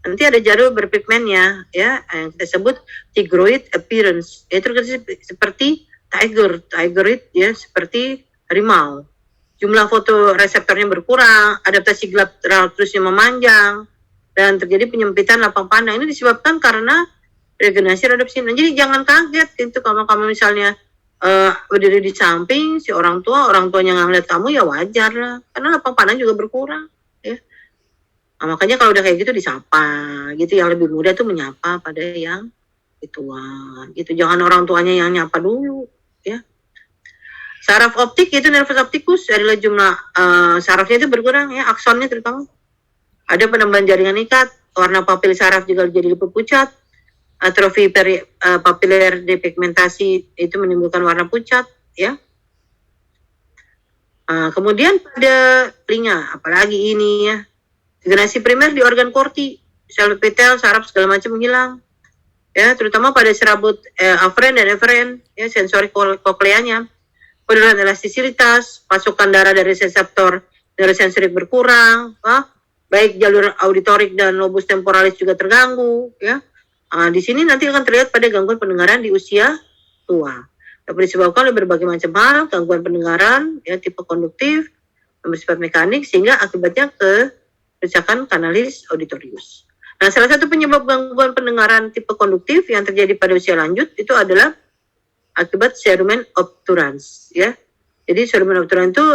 Nanti ada jadwal berpigmennya, ya, yang kita sebut tigroid appearance. Itu seperti tigeroid, ya, seperti harimau. Jumlah fotoreseptornya berkurang, adaptasi gelap terusnya memanjang, dan terjadi penyempitan lapang pandang. Ini disebabkan karena regenerasi terhadap sinar. Jadi jangan kaget gitu kalau kamu misalnya berdiri di samping si orang tuanya nggak ngeliat kamu, ya wajar lah, karena lapang pandang juga berkurang, ya. Nah, makanya kalau udah kayak gitu disapa, gitu. Yang lebih muda tuh menyapa pada yang tua, gitu. Jangan orang tuanya yang nyapa dulu, ya. Saraf optik itu nervus opticus adalah jumlah sarafnya itu berkurang, ya, aksonnya terutama. Ada penambahan jaringan ikat, warna papil saraf juga jadi lebih pucat. Atrofi papiler depigmentasi itu menimbulkan warna pucat, ya. Kemudian pada telinga, apalagi ini, ya. Degenerasi primer di organ korti, sel epitel, saraf segala macam menghilang, ya, terutama pada serabut aferen dan eferen, ya, sensori kokleanya. Penurunan elastisitas, pasokan darah dari reseptor neurosensorik berkurang, baik jalur auditorik dan lobus temporalis juga terganggu, ya. Di sini nanti akan terlihat pada gangguan pendengaran di usia tua. Dapat disebabkan oleh berbagai macam hal, gangguan pendengaran, ya, tipe konduktif, yang bersifat mekanik, sehingga akibatnya kerusakan kanalis auditorius. Nah, salah satu penyebab gangguan pendengaran tipe konduktif yang terjadi pada usia lanjut itu adalah akibat cerumen obturans, ya. Jadi cerumen obturans itu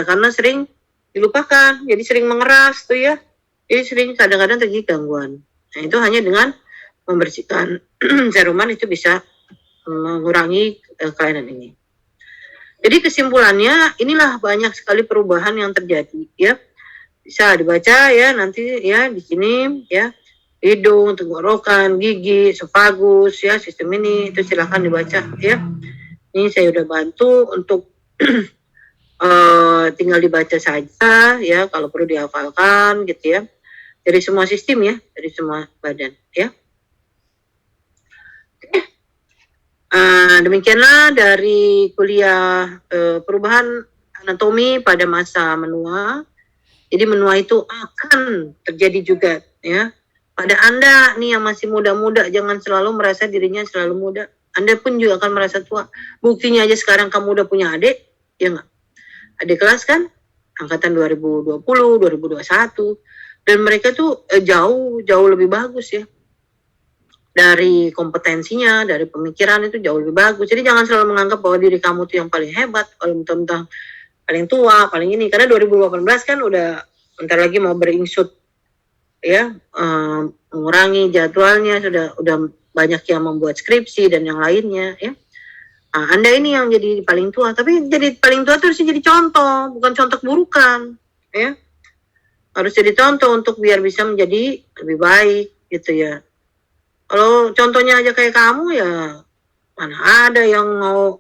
karena sering dilupakan, jadi sering mengeras tuh, ya. Jadi sering kadang-kadang terjadi gangguan. Nah, itu hanya dengan membersihkan cerumen itu bisa mengurangi kelainan ini. Jadi kesimpulannya, inilah banyak sekali perubahan yang terjadi, ya. Bisa dibaca, ya, nanti, ya, di sini, ya, hidung, tenggorokan, gigi, esophagus, ya, sistem ini itu silahkan dibaca, ya. Ini saya udah bantu untuk tinggal dibaca saja, ya, kalau perlu dihafalkan, gitu, ya, dari semua sistem, ya, dari semua badan, ya. Demikianlah dari kuliah perubahan anatomi pada masa menua. Jadi menua itu akan terjadi juga, ya. Pada Anda nih yang masih muda-muda, jangan selalu merasa dirinya selalu muda. Anda pun juga akan merasa tua. Buktinya aja sekarang kamu udah punya adik, ya nggak? Adik kelas kan, angkatan 2020, 2021. Dan mereka tuh jauh lebih bagus, ya. Dari kompetensinya, dari pemikiran itu jauh lebih bagus. Jadi jangan selalu menganggap bahwa diri kamu tuh yang paling hebat, paling mentang-mentang paling tua, paling ini. Karena 2018 kan udah bentar lagi mau beringsut, ya, mengurangi jadwalnya, udah banyak yang membuat skripsi dan yang lainnya, ya. Anda ini yang jadi paling tua, tapi jadi paling tua itu harus jadi contoh, bukan contoh keburukan, ya. Harus jadi contoh untuk biar bisa menjadi lebih baik, gitu, ya. Kalau contohnya aja kayak kamu, ya mana ada yang mau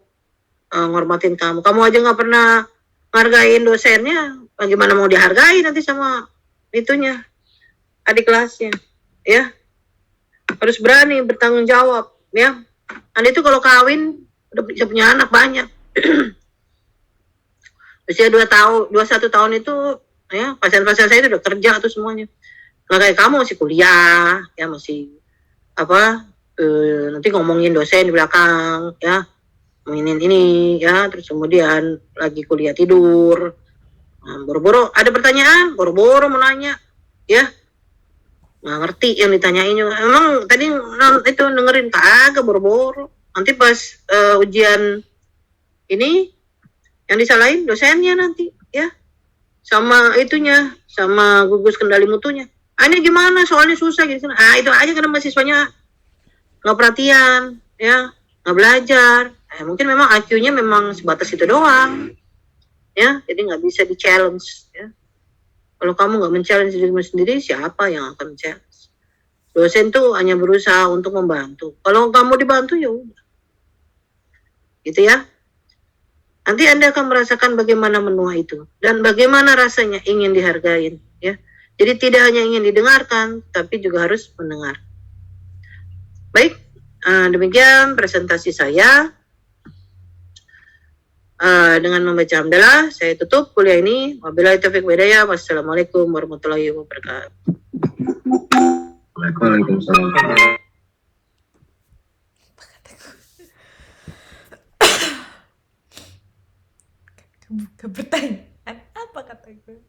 ngormatin kamu. Kamu aja nggak pernah ngargain dosennya, bagaimana mau dihargai nanti sama itunya, adik kelasnya, ya. Harus berani bertanggung jawab, ya. Anda itu kalau kawin udah bisa punya anak banyak. Usia 21 tahun itu, ya, pasien-pasien saya itu udah kerja tuh semuanya. Nggak kayak kamu masih kuliah, ya, masih nanti ngomongin dosen di belakang, ya, ngomongin ini, ya, terus kemudian lagi kuliah tidur, boro-boro ada pertanyaan, boro-boro mau nanya, ya, nggak ngerti yang ditanyain. Emang tadi itu dengerin kagak, boro-boro, nanti pas ujian ini yang disalahin dosennya nanti, ya, sama itunya, sama gugus kendali mutunya. Ini gimana soalnya susah gitu. Itu aja karena mahasiswanya nggak perhatian, ya, nggak belajar. Mungkin memang IQ-nya memang sebatas itu doang, ya, jadi nggak bisa di-challenge, ya. Kalau kamu nggak men-challenge dirimu sendiri, siapa yang akan men-challenge? Dosen tuh hanya berusaha untuk membantu. Kalau kamu dibantu, ya udah, gitu, ya. Nanti Anda akan merasakan bagaimana menua itu dan bagaimana rasanya ingin dihargain, ya. Jadi tidak hanya ingin didengarkan, tapi juga harus mendengar. Baik, demikian presentasi saya. dengan membaca hamdalah saya tutup kuliah ini. Wabillahi taufiq wal hidayah. Wassalamualaikum warahmatullahi wabarakatuh. Waalaikumsalam. Kebuka pertanyaan apa kata gue?